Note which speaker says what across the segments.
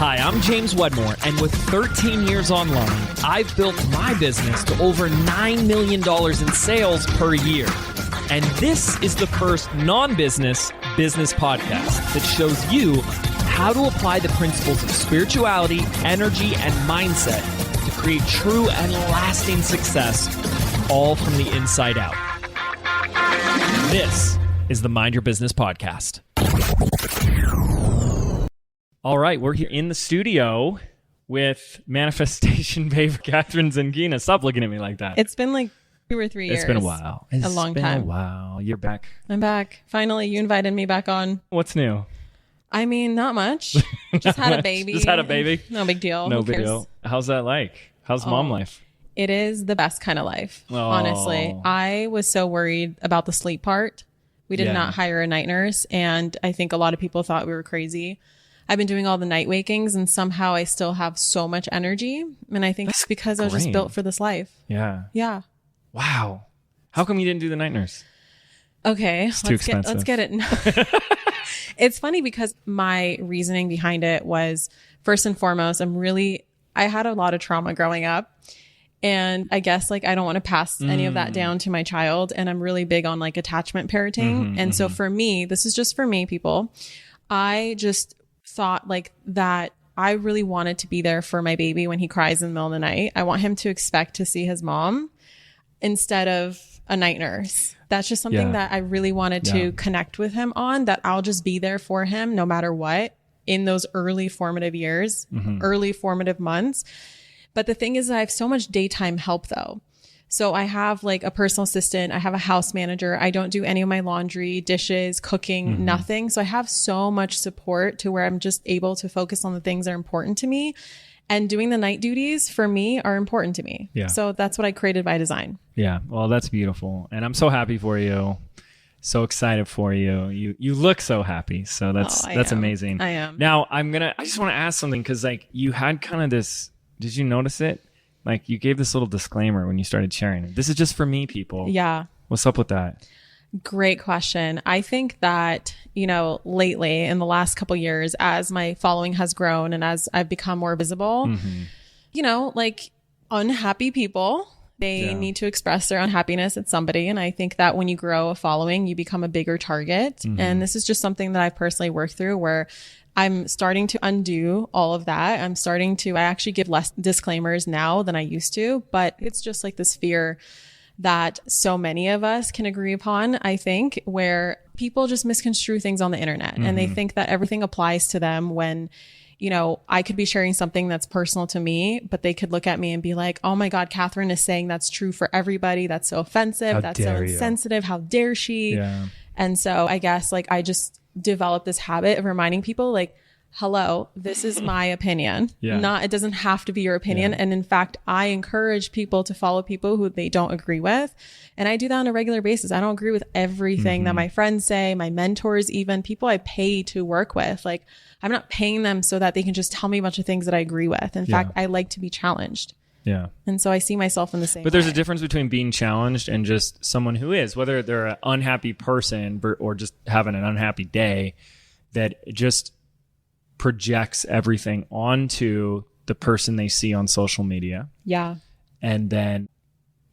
Speaker 1: Hi, I'm James Wedmore, and with 13 years online, I've built my business to over $9 million in sales per year. And this is the first non-business business podcast that shows you how to apply the principles of spirituality, energy, and mindset to create true and lasting success, all from the inside out. This is the Mind Your Business podcast. All right, we're here in the studio with manifestation babe Kathrin Zenkina. Stop looking at me like that.
Speaker 2: It's been like 2 or 3 years.
Speaker 1: It's been a while. It's
Speaker 2: a long
Speaker 1: been
Speaker 2: time.
Speaker 1: A while. You're back.
Speaker 2: I'm back. Finally, you invited me back on.
Speaker 1: What's new?
Speaker 2: I mean, not much. Just had a baby.
Speaker 1: Just had a baby?
Speaker 2: No big deal.
Speaker 1: No
Speaker 2: Who
Speaker 1: big
Speaker 2: cares?
Speaker 1: deal. How's that like? How's mom life?
Speaker 2: It is the best kind of life,
Speaker 1: Oh.
Speaker 2: honestly. I was so worried about the sleep part. We did not hire a night nurse, and I think a lot of people thought we were crazy. I've been doing all the night wakings, and somehow I still have so much energy. And I think it's because I was just built for this life.
Speaker 1: Yeah.
Speaker 2: Yeah.
Speaker 1: Wow. How come you didn't do the night nurse?
Speaker 2: Okay.
Speaker 1: Too expensive.
Speaker 2: Let's get it. It's funny because my reasoning behind it was, first and foremost, I had a lot of trauma growing up. And I guess I don't want to pass any of that down to my child. And I'm really big on attachment parenting. So for me, this is just for me, people, I just thought that I really wanted to be there for my baby when he cries in the middle of the night. I want him to expect to see his mom instead of a night nurse. That's just something that I really wanted to connect with him on, that I'll just be there for him no matter what in those early formative years, early formative months. But the thing is that I have so much daytime help though. So I have a personal assistant. I have a house manager. I don't do any of my laundry, dishes, cooking, nothing. So I have so much support to where I'm just able to focus on the things that are important to me. And doing the night duties for me are important to me.
Speaker 1: Yeah.
Speaker 2: So that's what I created by design.
Speaker 1: Yeah. Well, that's beautiful. And I'm so happy for you. So excited for you. You look so happy. So that's amazing.
Speaker 2: I am.
Speaker 1: Now I just want to ask something, because you had kind of this, did you notice it? You gave this little disclaimer when you started sharing it. This is just for me, people.
Speaker 2: Yeah.
Speaker 1: What's up with that?
Speaker 2: Great question. I think that, lately in the last couple years, as my following has grown and as I've become more visible, unhappy people, they need to express their unhappiness at somebody. And I think that when you grow a following, you become a bigger target. And this is just something that I've personally worked through, where I'm starting to undo all of that. I actually give less disclaimers now than I used to, but it's just this fear that so many of us can agree upon, I think, where people just misconstrue things on the internet and they think that everything applies to them when, I could be sharing something that's personal to me, but they could look at me and be like, oh my God, Kathrin is saying that's true for everybody. That's so offensive. That's so insensitive. How dare she?
Speaker 1: Yeah.
Speaker 2: And so I guess I just developed this habit of reminding people hello, this is my opinion. It doesn't have to be your opinion. And in fact, I encourage people to follow people who they don't agree with. And I do that on a regular basis. I don't agree with everything that my friends say, my mentors, even people I pay to work with. I'm not paying them so that they can just tell me a bunch of things that I agree with. In fact, I like to be challenged.
Speaker 1: Yeah.
Speaker 2: And so I see myself in the same
Speaker 1: But there's
Speaker 2: way.
Speaker 1: a difference between being challenged and just someone who is, whether they're an unhappy person or just having an unhappy day, that just projects everything onto the person they see on social media.
Speaker 2: Yeah. And
Speaker 1: then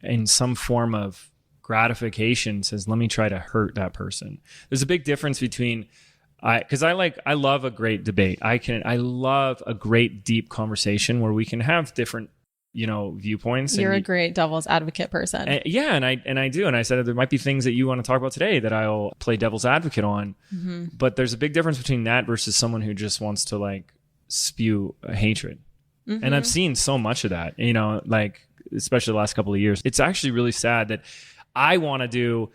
Speaker 1: in some form of gratification says, let me try to hurt that person. There's a big difference between, because I love a great debate. I love a great deep conversation where we can have different viewpoints.
Speaker 2: You're a great devil's advocate person.
Speaker 1: And I do. And I said there might be things that you want to talk about today that I'll play devil's advocate on. But there's a big difference between that versus someone who just wants to spew hatred. And I've seen so much of that, especially the last couple of years. It's actually really sad that I want to do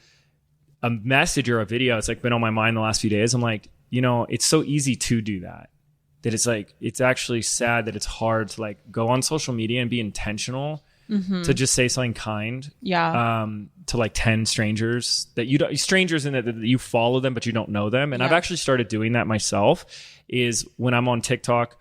Speaker 1: a message or a video. It's been on my mind the last few days. I'm it's so easy to do that. That it's actually sad that it's hard to go on social media and be intentional to just say something kind.
Speaker 2: Yeah.
Speaker 1: To 10 strangers strangers in that you follow them, but you don't know them. And I've actually started doing that myself, is when I'm on TikTok,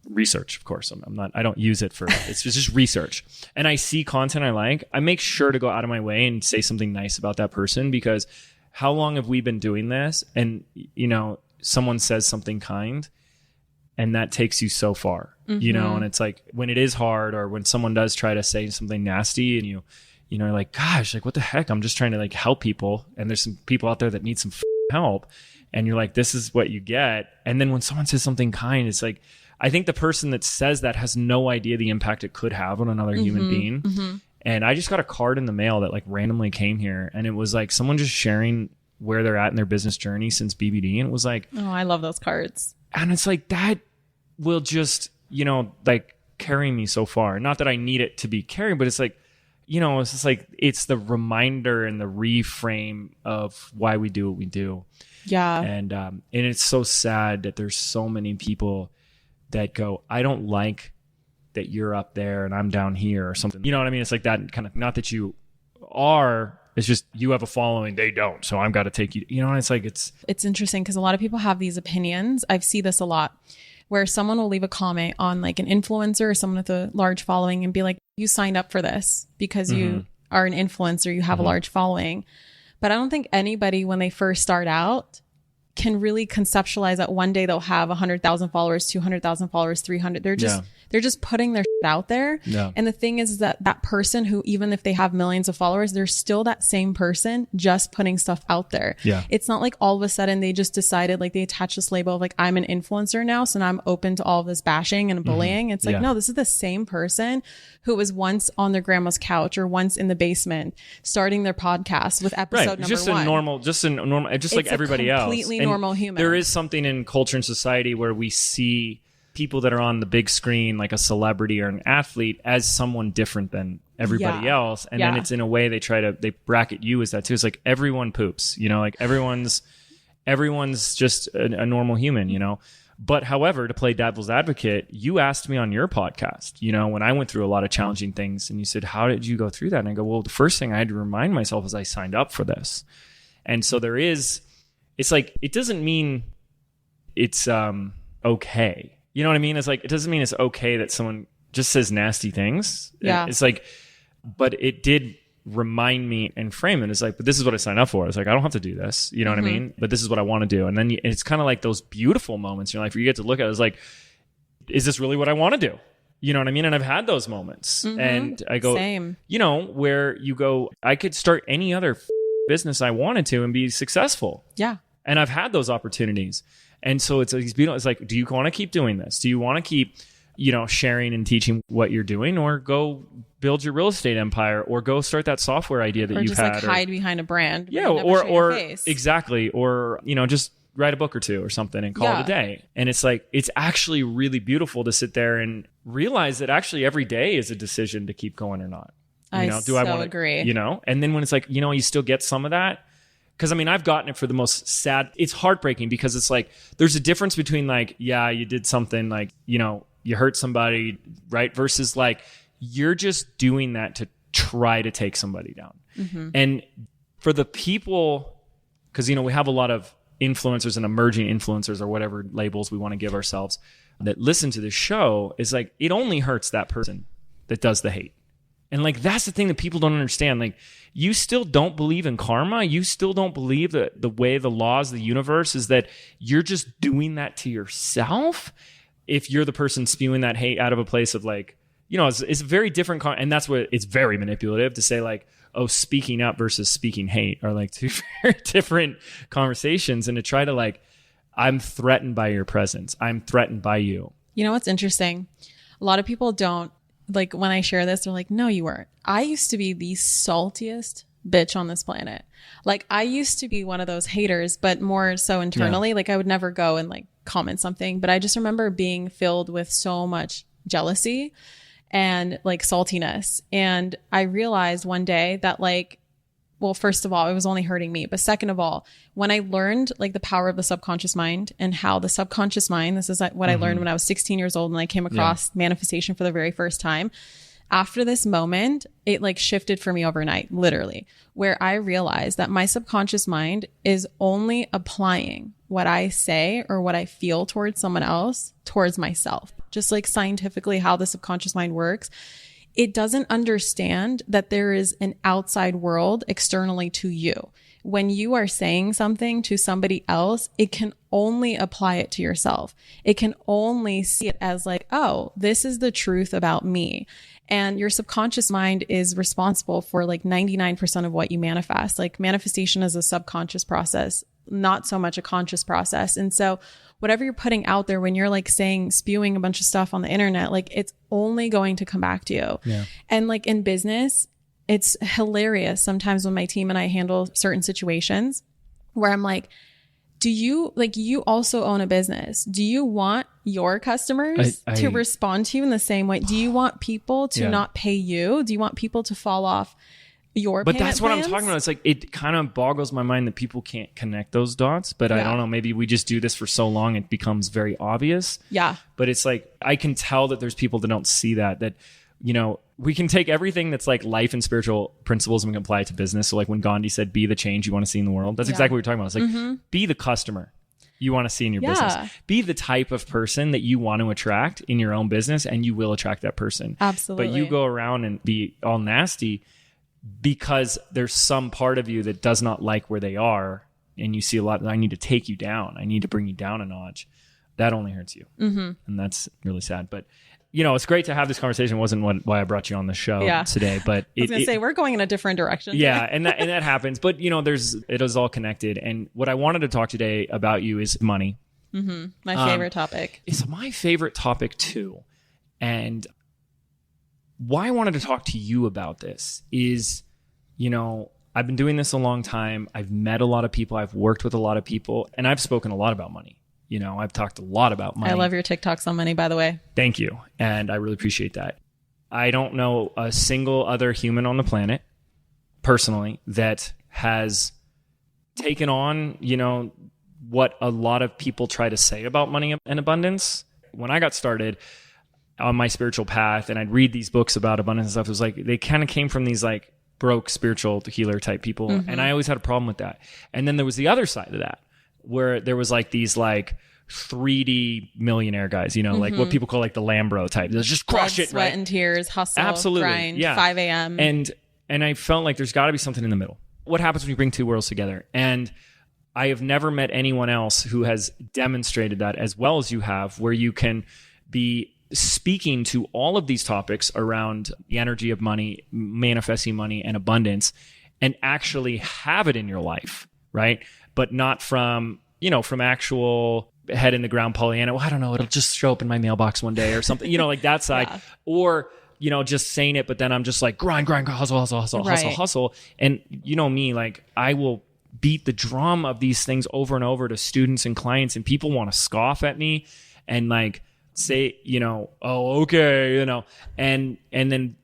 Speaker 1: research, of course. I don't use it for, it's just research. And I see content I make sure to go out of my way and say something nice about that person, because how long have we been doing this? And, someone says something kind, And that takes you so far, you know, and it's like when it is hard or when someone does try to say something nasty and you know, you're like, gosh, like what the heck? I'm just trying to like help people. And there's some people out there that need some help. And you're like, this is what you get. And then when someone says something kind, it's like, I think the person that says that has no idea the impact it could have on another human being. And I just got a card in the mail that like randomly came here. And it was like someone just sharing where they're at in their business journey since BBD. And it was like,
Speaker 2: oh, I love those cards.
Speaker 1: And it's like, that will just, you know, like carry me so far. Not that I need it to be carried, but it's like, you know, it's just like, it's the reminder and the reframe of why we do what we do.
Speaker 2: Yeah.
Speaker 1: And it's so sad that there's so many people that go, I don't like that you're up there and I'm down here or something. You know what I mean? It's like that kind of, not that you are, it's just you have a following, they don't. So I've got to take you, you know, and it's like, it's
Speaker 2: interesting because a lot of people have these opinions. I've seen this a lot where someone will leave a comment on like an influencer or someone with a large following and be like, you signed up for this because you are an influencer, you have a large following. But I don't think anybody, when they first start out, can really conceptualize that one day they'll have 100,000 followers, 200,000 followers, 300. They're just putting their shit out there. Yeah. And the thing is that person who, even if they have millions of followers, they're still that same person just putting stuff out there. Yeah. It's not like all of a sudden they just decided, like they attach this label of like, I'm an influencer now, so now I'm open to all of this bashing and bullying. It's like, no, this is the same person who was once on their grandma's couch or once in the basement starting their podcast with episode number one.
Speaker 1: Just like everybody else.
Speaker 2: Completely normal human.
Speaker 1: There is something in culture and society where we see people that are on the big screen, like a celebrity or an athlete, as someone different than everybody else. And then it's in a way they bracket you as that too. It's like everyone poops, you know, like everyone's just a normal human, you know. But however, to play devil's advocate, you asked me on your podcast, you know, when I went through a lot of challenging things, and you said, how did you go through that? And I go, well, the first thing I had to remind myself is I signed up for this. And so it's like, it doesn't mean it's okay. You know what I mean? It's like, it doesn't mean it's okay that someone just says nasty things. Yeah. It's like, but it did remind me and frame it. It's like, but this is what I signed up for. It's like, I don't have to do this. You know what I mean? But this is what I want to do. And then it's kind of like those beautiful moments in your life where you get to look at it. It's like, is this really what I want to do? You know what I mean? And I've had those moments. And I go, same. You know, where you go, I could start any other business I wanted to and be successful. Yeah. And I've had those opportunities. And so it's like, do you want to keep doing this? Do you want to keep, you know, sharing and teaching what you're doing, or go build your real estate empire, or go start that software idea that you've had,
Speaker 2: or just hide behind a brand?
Speaker 1: Yeah. Or exactly. Or, you know, just write a book or two or something and call it a day. And it's like, it's actually really beautiful to sit there and realize that actually every day is a decision to keep going or not. You know, I want to agree? You know, and then when it's like, you know, you still get some of that. Because I mean, I've gotten it for the most sad. It's heartbreaking because it's like, there's a difference between like, yeah, you did something like, you know, you hurt somebody, right? Versus like, you're just doing that to try to take somebody down. And for the people, because, you know, we have a lot of influencers and emerging influencers, or whatever labels we want to give ourselves, that listen to this show, is like, it only hurts that person that does the hate. And like, that's the thing that people don't understand. Like, you still don't believe in karma. You still don't believe that the way the laws of the universe is that you're just doing that to yourself. If you're the person spewing that hate out of a place of like, you know, it's very different. And that's what it's very manipulative to say like, oh, speaking up versus speaking hate are like two very different conversations. And to try to like, I'm threatened by your presence. I'm threatened by you.
Speaker 2: You know, what's interesting? A lot of people don't. Like when I share this, they're like, no, you weren't. I used to be the saltiest bitch on this planet. Like I used to be one of those haters, but more so internally. Like I would never go and like comment something, but I just remember being filled with so much jealousy and like saltiness. And I realized one day that like, well, first of all, it was only hurting me. But second of all, when I learned like the power of the subconscious mind and how the subconscious mind, this is what I learned when I was 16 years old and I came across manifestation for the very first time. After this moment, it like shifted for me overnight, literally, where I realized that my subconscious mind is only applying what I say or what I feel towards someone else, towards myself. Just like scientifically how the subconscious mind works. It doesn't understand that there is an outside world externally to you. when you are saying something to somebody else, it can only apply it to yourself. It can only see it as like, oh, this is the truth about me. And your subconscious mind is responsible for like 99% of what you manifest. Like manifestation is a subconscious process, not so much a conscious process. And so whatever you're putting out there, when you're like spewing a bunch of stuff on the internet, like it's only going to come back to you.
Speaker 1: Yeah.
Speaker 2: And like in business, it's hilarious sometimes when my team and I handle certain situations where I'm like, you also own a business. Do you want your customers to respond to you in the same way? Do you want people to not pay you? Do you want people to fall off your
Speaker 1: But
Speaker 2: payment
Speaker 1: that's what
Speaker 2: plans?
Speaker 1: I'm talking about. It's like, it kind of boggles my mind that people can't connect those dots. But I don't know, maybe we just do this for so long, it becomes very obvious.
Speaker 2: Yeah.
Speaker 1: But it's like, I can tell that there's people that don't see that, you know, we can take everything that's like life and spiritual principles and we can apply it to business. So like when Gandhi said, be the change you want to see in the world, that's exactly what we're talking about. It's like, be the customer you want to see in your business. Be the type of person that you want to attract in your own business, and you will attract that person.
Speaker 2: Absolutely.
Speaker 1: But you go around and be all nasty because there's some part of you that does not like where they are, and you see a lot, I need to take you down. I need to bring you down a notch. That only hurts you. And that's really sad. But you know, it's great to have this conversation. It wasn't why I brought you on the show today, but
Speaker 2: I was going to say, we're going in a different direction.
Speaker 1: Yeah. and that happens, but you know, it is all connected. And what I wanted to talk today about you is money.
Speaker 2: My favorite topic.
Speaker 1: It's my favorite topic too. And why I wanted to talk to you about this is, you know, I've been doing this a long time. I've met a lot of people. I've worked with a lot of people, and I've spoken a lot about money. You know, I've talked a lot about money.
Speaker 2: I love your TikToks on money, by the way.
Speaker 1: Thank you. And I really appreciate that. I don't know a single other human on the planet, personally, that has taken on, you know, what a lot of people try to say about money and abundance. When I got started on my spiritual path and I'd read these books about abundance and stuff, it was like, they kind of came from these like broke spiritual healer type people. And I always had a problem with that. And then there was the other side of that, where there was like these like 3D millionaire guys, you know, like what people call like the Lambro type. They'll just crush
Speaker 2: Blood,
Speaker 1: it,
Speaker 2: sweat,
Speaker 1: right?
Speaker 2: and tears, hustle,
Speaker 1: absolutely,
Speaker 2: grind, 5 a.m.
Speaker 1: And I felt like there's got to be something in the middle. What happens when you bring two worlds together? And I have never met anyone else who has demonstrated that as well as you have, where you can be speaking to all of these topics around the energy of money, manifesting money and abundance, and actually have it in your life, right? But not from, you know, from actual head in the ground Pollyanna. Well, I don't know, it'll just show up in my mailbox one day or something, you know, like that side. Or, you know, just saying it, but then I'm just like grind, hustle. And you know me, like I will beat the drum of these things over and over to students and clients, and people want to scoff at me and like say, you know, oh, okay, you know, and then,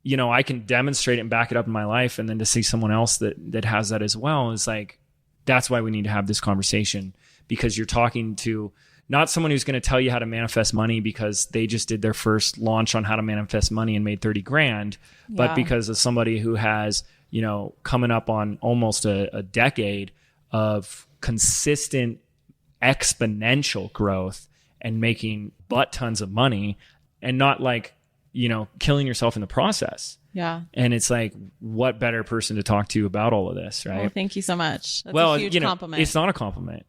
Speaker 1: you know, I can demonstrate it and back it up in my life. And then to see someone else that has that as well is like, that's why we need to have this conversation, because you're talking to not someone who's going to tell you how to manifest money because they just did their first launch on how to manifest money and made 30 grand, but because of somebody who has, you know, coming up on almost a decade of consistent exponential growth and making butt tons of money, and not like, you know, killing yourself in the process.
Speaker 2: Yeah.
Speaker 1: And it's like, what better person to talk to about all of this, right?
Speaker 2: Well, thank you so much. That's a huge compliment.
Speaker 1: It's not a compliment.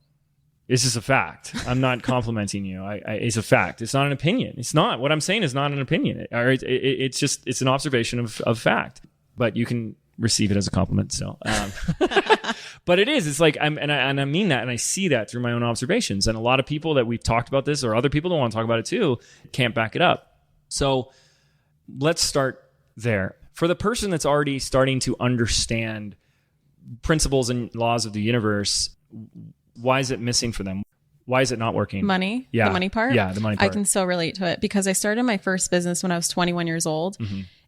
Speaker 1: It's just a fact. I'm not complimenting you. It's a fact. It's not an opinion. It's not. What I'm saying is not an opinion. It's just, it's an observation of fact. But you can receive it as a compliment still. But it is. It's like, I mean that, and I see that through my own observations. And a lot of people that we've talked about this, or other people that want to talk about it too, can't back it up. So let's start there. For the person that's already starting to understand principles and laws of the universe, why is it missing for them? Why is it not working?
Speaker 2: Money?
Speaker 1: Yeah.
Speaker 2: The money part?
Speaker 1: Yeah, the money part.
Speaker 2: I can so relate to it because I started my first business when I was 21 years old,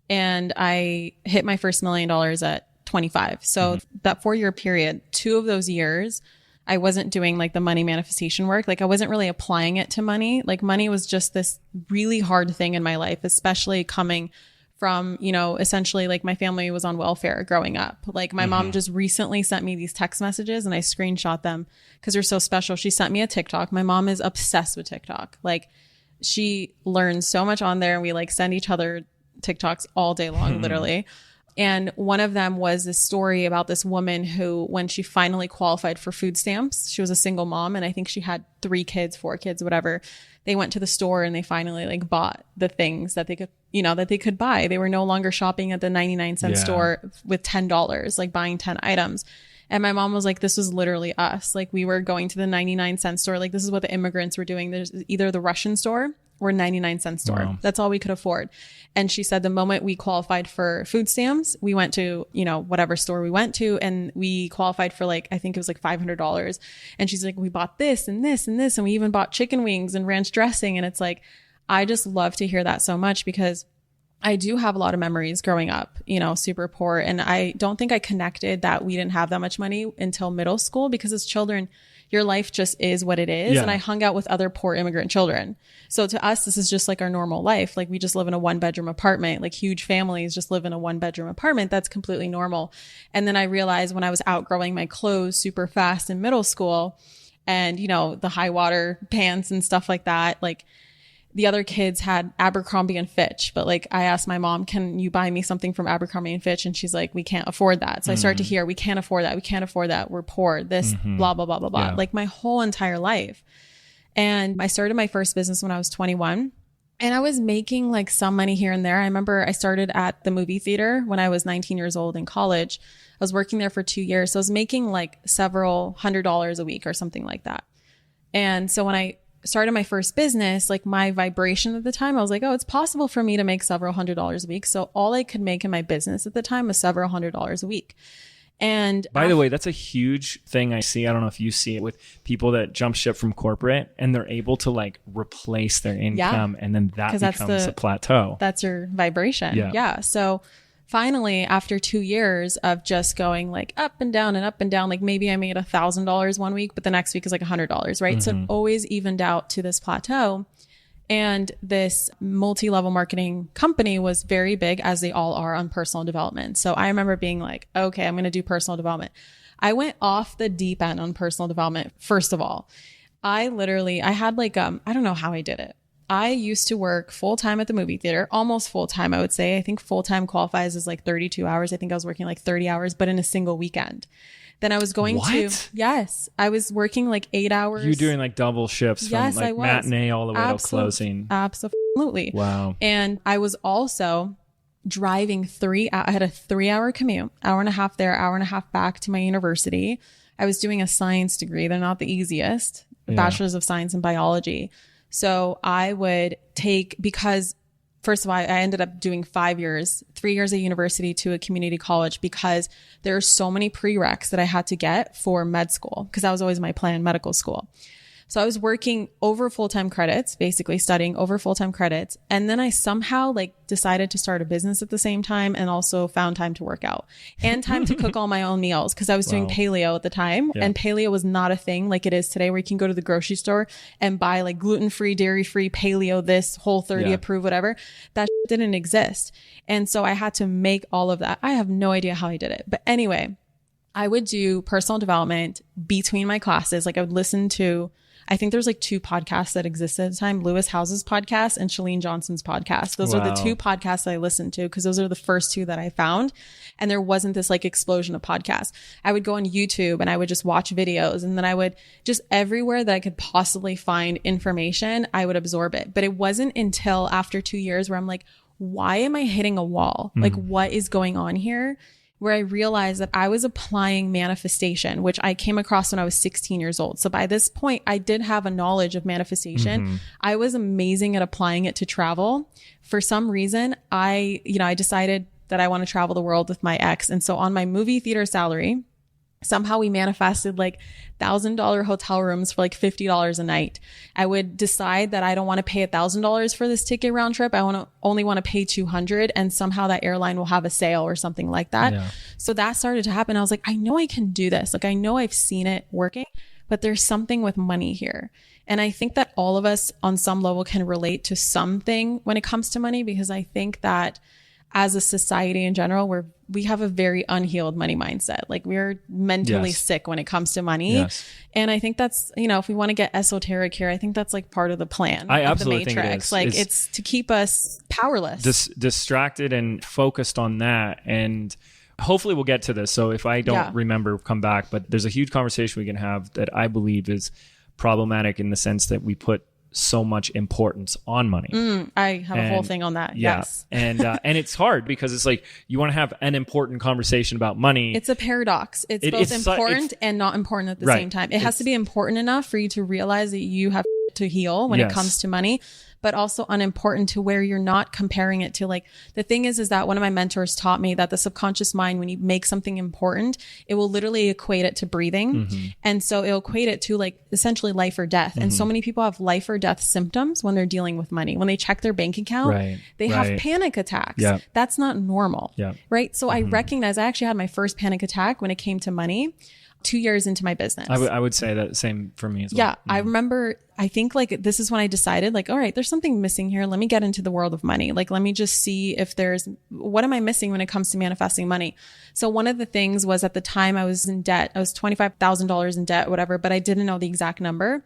Speaker 2: and I hit my first $1 million at 25. So that 4-year period, 2 of those years, I wasn't doing like the money manifestation work. Like I wasn't really applying it to money. Like money was just this really hard thing in my life, especially coming from, you know, essentially like my family was on welfare growing up. Like my mom just recently sent me these text messages and I screenshot them because they're so special. She sent me a TikTok. My mom is obsessed with TikTok. Like she learns so much on there, and we like send each other TikToks all day long, literally. And one of them was this story about this woman who, when she finally qualified for food stamps, she was a single mom. And I think she had 3 kids, 4 kids, whatever. They went to the store and they finally like bought the things that they could, that they could buy. They were no longer shopping at the 99-cent store with $10, like buying 10 items. And my mom was like, this was literally us. Like we were going to the 99-cent store. Like this is what the immigrants were doing. There's either the Russian store or 99-cent store. Wow. That's all we could afford. And she said the moment we qualified for food stamps, we went to, whatever store we went to, and we qualified for like, I think it was like $500. And she's like, we bought this and this and this. And we even bought chicken wings and ranch dressing. And it's like, I just love to hear that so much because I do have a lot of memories growing up, super poor. And I don't think I connected that we didn't have that much money until middle school, because as children, your life just is what it is. Yeah. And I hung out with other poor immigrant children. So to us, this is just like our normal life. Like we just live in a 1-bedroom apartment, like huge families just live in a 1-bedroom apartment. That's completely normal. And then I realized when I was outgrowing my clothes super fast in middle school and, the high water pants and stuff like that, like the other kids had Abercrombie and Fitch, but like I asked my mom, can you buy me something from Abercrombie and Fitch? And she's like, we can't afford that. So I started to hear, we can't afford that. We can't afford that. We're poor, this, blah, blah, blah, blah, blah. Like my whole entire life. And I started my first business when I was 21 and I was making like some money here and there. I remember I started at the movie theater when I was 19 years old in college. I was working there for 2 years. So I was making like several $100s a week or something like that. And so when I started my first business, like my vibration at the time, I was like, oh, it's possible for me to make several $100s a week. So all I could make in my business at the time was several $100s a week. And
Speaker 1: by the way, that's a huge thing I see. I don't know if you see it with people that jump ship from corporate and they're able to like replace their income and then that becomes a plateau.
Speaker 2: That's your vibration. Yeah. So finally, after 2 years of just going like up and down, like maybe I made $1,000 one week, but the next week is like $100, right? So it always evened out to this plateau. And this multi-level marketing company was very big, as they all are, on personal development. So I remember being like, okay, I'm going to do personal development. I went off the deep end on personal development. First of all, I had like, I don't know how I did it. I used to work full-time at the movie theater, almost full-time, I would say. I think full-time qualifies as like 32 hours. I think I was working like 30 hours, but in a single weekend. Then I was going yes, I was working like 8 hours.
Speaker 1: You doing like double shifts from like matinee all the way till closing.
Speaker 2: Absolutely.
Speaker 1: Wow.
Speaker 2: And I was also driving I had a 3-hour commute, hour and a half there, hour and a half back to my university. I was doing a science degree. They're not the easiest, bachelor's of science in biology. So I would because first of all, I ended up doing 5 years, 3 years at university to a community college, because there are so many prereqs that I had to get for med school, because that was always my plan, medical school. So I was working over full-time credits, basically studying over full-time credits. And then I somehow like decided to start a business at the same time, and also found time to work out and time to cook all my own meals, because I was doing paleo at the time. And paleo was not a thing like it is today, where you can go to the grocery store and buy like gluten-free, dairy-free, paleo, this, Whole30 approved, whatever. That didn't exist. And so I had to make all of that. I have no idea how I did it. But anyway, I would do personal development between my classes. Like I would listen to, I think there's like 2 podcasts that existed at the time, Lewis House's podcast and Chalene Johnson's podcast. Those are the 2 podcasts that I listened to, because those are the first 2 that I found. And there wasn't this like explosion of podcasts. I would go on YouTube and I would just watch videos, and then I would just everywhere that I could possibly find information, I would absorb it. But it wasn't until after 2 years where I'm like, why am I hitting a wall? Like what is going on here? Where I realized that I was applying manifestation, which I came across when I was 16 years old. So by this point, I did have a knowledge of manifestation. I was amazing at applying it to travel. For some reason, I decided that I want to travel the world with my ex. And so on my movie theater salary, somehow we manifested like $1,000 hotel rooms for like $50 a night. I would decide that I don't want to pay $1,000 for this ticket round trip. I only want to pay $200, and somehow that airline will have a sale or something like that. So that started to happen. I was like, I know I can do this. Like I know I've seen it working, but there's something with money here. And I think that all of us on some level can relate to something when it comes to money, because I think that as a society in general, we have a very unhealed money mindset. Like we're mentally sick when it comes to money.
Speaker 1: Yes.
Speaker 2: And I think that's, if we want to get esoteric here, I think that's like part of the plan
Speaker 1: I
Speaker 2: of
Speaker 1: absolutely
Speaker 2: the Matrix.
Speaker 1: think it is.
Speaker 2: Like it's to keep us powerless.
Speaker 1: Distracted and focused on that. And hopefully we'll get to this. So if I don't remember, come back. But there's a huge conversation we can have that I believe is problematic in the sense that we put so much importance on money.
Speaker 2: I have a whole thing on that.
Speaker 1: Yeah.
Speaker 2: Yes.
Speaker 1: And it's hard because it's like you want to have an important conversation about money.
Speaker 2: It's a paradox. It's both important and not important at the same time. It has to be important enough for you to realize that you have to heal when it comes to money, but also unimportant to where you're not comparing it to like, the thing is that one of my mentors taught me that the subconscious mind, when you make something important, it will literally equate it to breathing. And so it'll equate it to like essentially life or death. And so many people have life or death symptoms when they're dealing with money. When they check their bank account, they have panic attacks. That's not normal. Right. So I recognize I actually had my first panic attack when it came to money 2 years into my business.
Speaker 1: I would say that same for me as well.
Speaker 2: Yeah. I remember, I think like this is when I decided like, all right, there's something missing here. Let me get into the world of money. Like, let me just see if what am I missing when it comes to manifesting money? So one of the things was at the time I was in debt. I was $25,000 in debt, whatever, but I didn't know the exact number.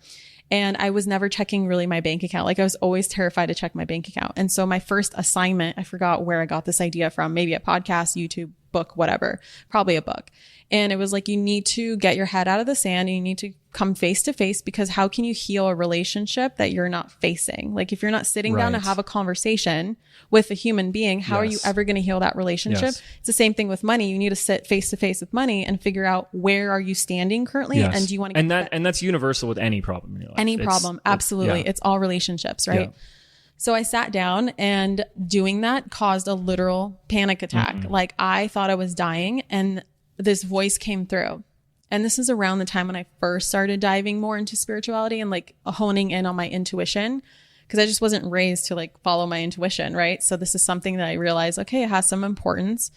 Speaker 2: And I was never checking really my bank account. Like I was always terrified to check my bank account. And so my first assignment, I forgot where I got this idea from, maybe a podcast, YouTube, book, whatever, probably a book. And it was like, you need to get your head out of the sand and you need to come face to face, because how can you heal a relationship that you're not facing? Like if you're not sitting down to have a conversation with a human being, how are you ever going to heal that relationship? It's the same thing with money. You need to sit face to face with money and figure out where are you standing currently, and do you want to get
Speaker 1: and that's universal with any problem in your life.
Speaker 2: Any problem, absolutely. It's all relationships, right? So I sat down, and doing that caused a literal panic attack. Like I thought I was dying, and this voice came through. And this is around the time when I first started diving more into spirituality and like honing in on my intuition, because I just wasn't raised to like follow my intuition, right? So this is something that I realized, okay, it has some importance.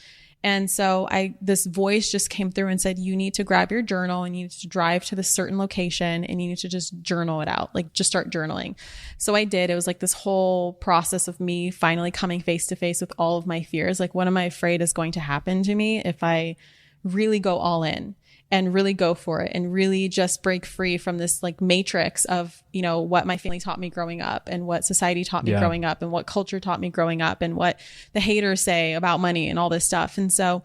Speaker 2: And so this voice just came through and said, you need to grab your journal and you need to drive to this certain location and you need to just journal it out. Like just start journaling. So I did. It was like this whole process of me finally coming face to face with all of my fears. Like, what am I afraid is going to happen to me if I really go all in and really go for it and really just break free from this like matrix of, what my family taught me growing up and what society taught me growing up and what culture taught me growing up and what the haters say about money and all this stuff. And so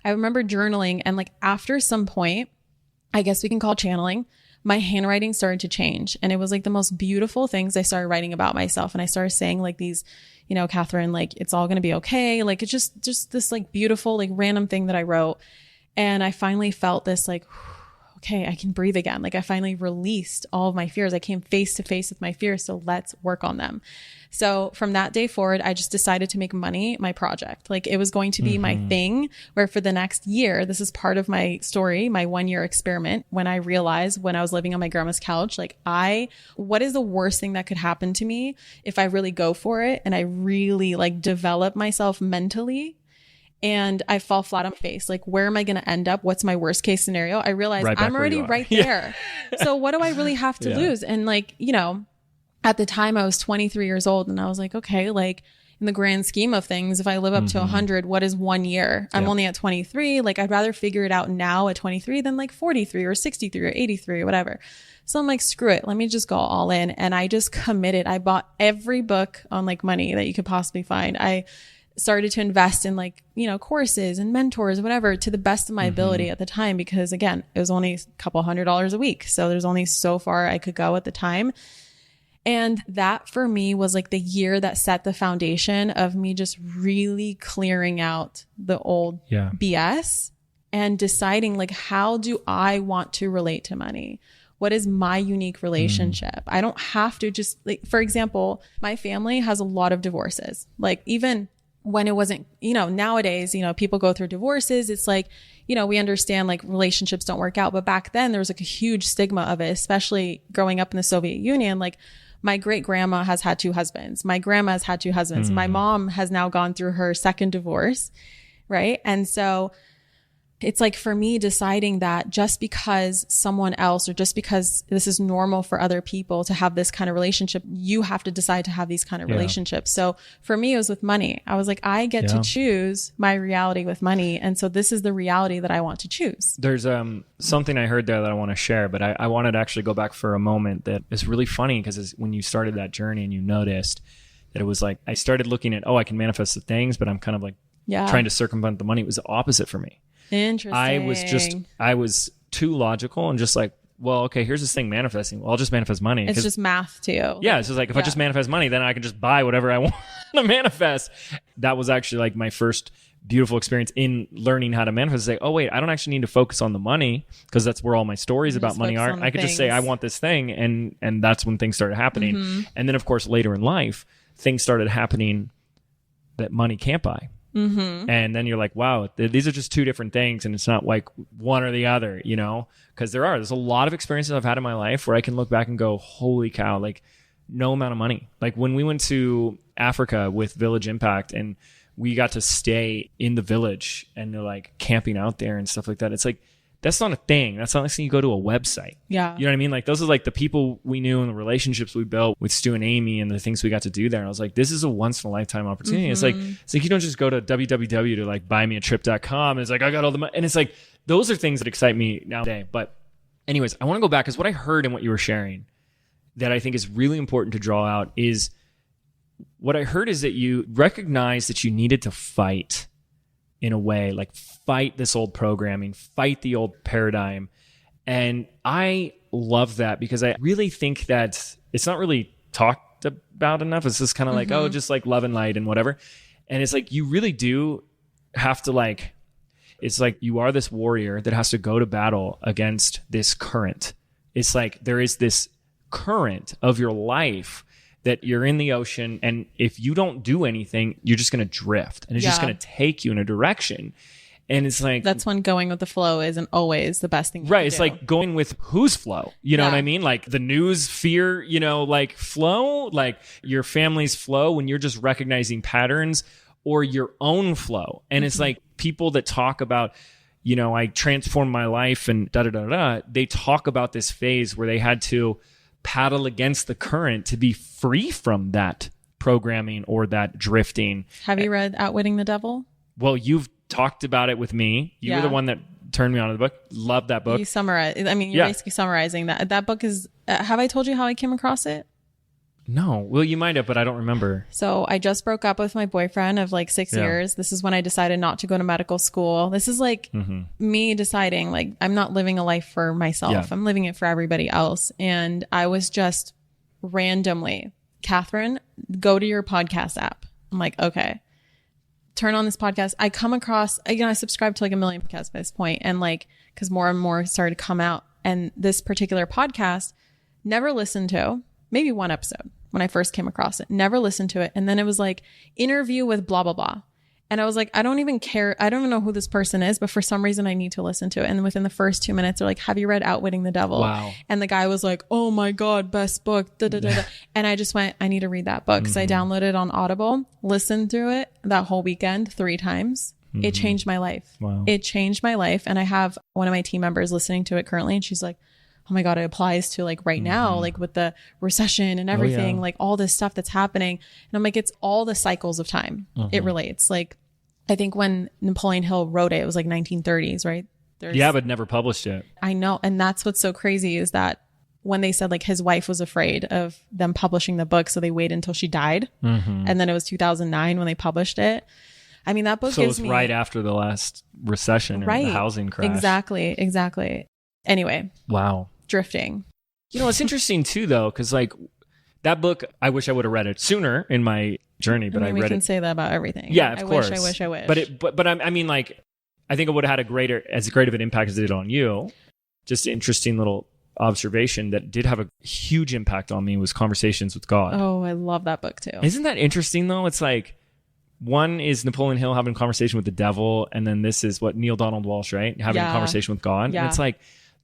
Speaker 2: I remember journaling, and like after some point, I guess we can call channeling, my handwriting started to change. And it was like the most beautiful things I started writing about myself. And I started saying like these, Kathrin, like it's all going to be okay. Like it's just this like beautiful, like random thing that I wrote. And I finally felt this like, okay, I can breathe again. Like I finally released all of my fears. I came face to face with my fears. So let's work on them. So from that day forward, I just decided to make money my project. Like it was going to be my thing, where for the next year, this is part of my story, my 1-year experiment, when I realized when I was living on my grandma's couch, like what is the worst thing that could happen to me if I really go for it and I really like develop myself mentally and I fall flat on my face? Like, where am I going to end up? What's my worst case scenario? I realized I'm already right there. So what do I really have to lose? And like, at the time I was 23 years old, and I was like, okay, like in the grand scheme of things, if I live up to 100, what is 1 year? I'm only at 23. Like I'd rather figure it out now at 23 than like 43 or 63 or 83 or whatever. So I'm like, screw it. Let me just go all in. And I just committed. I bought every book on like money that you could possibly find. I started to invest in like, courses and mentors, whatever, to the best of my ability at the time, because again, it was only a couple $100s a week. So there's only so far I could go at the time. And that for me was like the year that set the foundation of me just really clearing out the old BS and deciding like, how do I want to relate to money? What is my unique relationship? I don't have to just like, for example, my family has a lot of divorces. Like even when it wasn't, nowadays, people go through divorces. It's like, we understand like relationships don't work out. But back then there was like a huge stigma of it, especially growing up in the Soviet Union. Like my great grandma has had 2 husbands. My grandma has had 2 husbands. My mom has now gone through her second divorce. Right. And so it's like for me deciding that just because someone else or just because this is normal for other people to have this kind of relationship, you have to decide to have these kind of relationships. So for me, it was with money. I was like, I get to choose my reality with money. And so this is the reality that I want to choose.
Speaker 1: There's something I heard there that I want to share, but I wanted to actually go back for a moment that is really funny because when you started that journey and you noticed that it was like, I started looking at, I can manifest the things, but I'm kind of like trying to circumvent the money. It was the opposite for me.
Speaker 2: Interesting.
Speaker 1: I was too logical and just like, well, okay, here's this thing manifesting. Well, I'll just manifest money.
Speaker 2: It's just math too.
Speaker 1: Yeah. It's just like, if I just manifest money, then I can just buy whatever I want to manifest. That was actually like my first beautiful experience in learning how to manifest. Say, oh wait, I don't actually need to focus on the money because that's where all my stories about money are. I could just say, I want this thing. And that's when things started happening. Mm-hmm. And then of course, later in life, things started happening that money can't buy. Mm-hmm. And then you're like, wow, these are just two different things. And it's not like one or the other, because there's a lot of experiences I've had in my life where I can look back and go, holy cow, like no amount of money. Like when we went to Africa with Village Impact and we got to stay in the village and they're like camping out there and stuff like that. It's like, that's not a thing. That's not like you go to a website.
Speaker 2: Yeah.
Speaker 1: You know what I mean? Like those are like the people we knew and the relationships we built with Stu and Amy and the things we got to do there. And I was like, this is a once in a lifetime opportunity. Mm-hmm. It's like you don't just go to www to like buymeatrip.com. And it's like, I got all the money. And it's like, those are things that excite me nowadays. But anyways, I want to go back because what I heard and what you were sharing that I think is really important to draw out is what I heard is that you recognize that you needed to fight in a way, like fight this old programming, fight the old paradigm. And I love that because I really think that it's not really talked about enough. It's just kind of like, just like love and light and whatever. And it's like, you really do have to it's like you are this warrior that has to go to battle against this current. It's like there is this current of your life that you're in the ocean, and if you don't do anything, you're just going to drift, and it's just going to take you in a direction. And it's like,
Speaker 2: that's when going with the flow isn't always the best thing.
Speaker 1: Right. It's like going with whose flow, you know what I mean? Like the news fear, like flow, like your family's flow when you're just recognizing patterns, or your own flow. And it's like people that talk about, I transformed my life and they talk about this phase where they had to paddle against the current to be free from that programming or that drifting.
Speaker 2: Have you read Outwitting the Devil?
Speaker 1: Well, you've talked about it with me. You were the one that turned me on to the book. Love that book.
Speaker 2: You summarize. I mean, you're basically summarizing that. That book is, have I told you how I came across it?
Speaker 1: No. Well, you might have, but I don't remember.
Speaker 2: So I just broke up with my boyfriend of like 6 years. This is when I decided not to go to medical school. This is like me deciding like I'm not living a life for myself. Yeah. I'm living it for everybody else. And I was just randomly, Kathrin, go to your podcast app. I'm like, okay, turn on this podcast. I come across, I subscribed to like 1 million podcasts by this point, and like, cause more and more started to come out. And this particular podcast, never listened to, maybe one episode when I first came across it, never listened to it. And then it was like interview with blah, blah, blah. And I was like, I don't even care. I don't even know who this person is, but for some reason I need to listen to it. And within the first 2 minutes, they're like, have you read Outwitting the Devil?
Speaker 1: Wow.
Speaker 2: And the guy was like, oh my God, best book. Da, da, da, da. And I just went, I need to read that book. So I downloaded it on Audible, listened through it that whole weekend 3 times. It changed my life.
Speaker 1: Wow.
Speaker 2: It changed my life. And I have one of my team members listening to it currently. And she's like, oh my God, it applies to like right now, like with the recession and everything, like all this stuff that's happening. And I'm like, it's all the cycles of time. It relates. Like, I think when Napoleon Hill wrote it, it was like 1930s, right?
Speaker 1: But never published it.
Speaker 2: I know. And that's what's so crazy is that when they said like his wife was afraid of them publishing the book, so they waited until she died. And then it was 2009 when they published it. I mean, that book gives me...
Speaker 1: So it was right after the last recession and the housing crash.
Speaker 2: Exactly. Anyway.
Speaker 1: Wow.
Speaker 2: Drifting.
Speaker 1: It's interesting too, though, because like that book, I wish I would have read it sooner in my journey, but I read it.
Speaker 2: We can say that about everything.
Speaker 1: Yeah, of course.
Speaker 2: I wish.
Speaker 1: But I mean, like, I think it would have had as great of an impact as it did on you. Just an interesting little observation that did have a huge impact on me was Conversations with God.
Speaker 2: Oh, I love that book too.
Speaker 1: Isn't that interesting though? It's like, one is Napoleon Hill having a conversation with the devil, and then this is what Neil Donald Walsh, right? Having a conversation with God. Yeah. And it's like,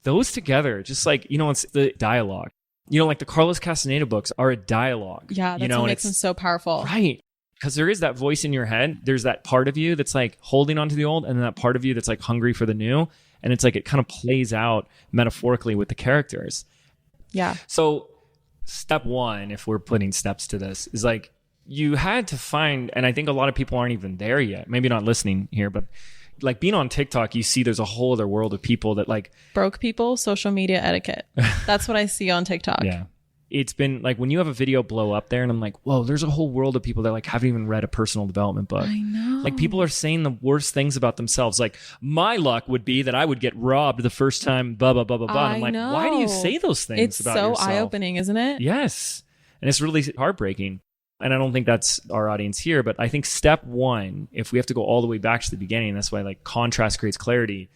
Speaker 1: those together, just like, it's the dialogue. Like the Carlos Castaneda books are a dialogue.
Speaker 2: Yeah, that's what makes them so powerful.
Speaker 1: Right. Because there is that voice in your head. There's that part of you that's like holding on to the old, and then that part of you that's like hungry for the new. And it's like it kind of plays out metaphorically with the characters.
Speaker 2: Yeah.
Speaker 1: So step one, if we're putting steps to this, is like you had to find, and I think a lot of people aren't even there yet. Maybe not listening here, but like being on TikTok, you see there's a whole other world of people that like
Speaker 2: broke people, social media etiquette. That's what I see on TikTok.
Speaker 1: Yeah. It's been like when you have a video blow up there and I'm like, whoa, there's a whole world of people that like haven't even read a personal development book.
Speaker 2: I know.
Speaker 1: Like people are saying the worst things about themselves. Like my luck would be that I would get robbed the first time, blah, blah, blah, blah, blah. And I'm like, why do you say those things about yourself?
Speaker 2: It's so eye-opening, isn't it?
Speaker 1: Yes. And it's really heartbreaking. And I don't think that's our audience here, but I think step one, if we have to go all the way back to the beginning, that's why like contrast creates clarity.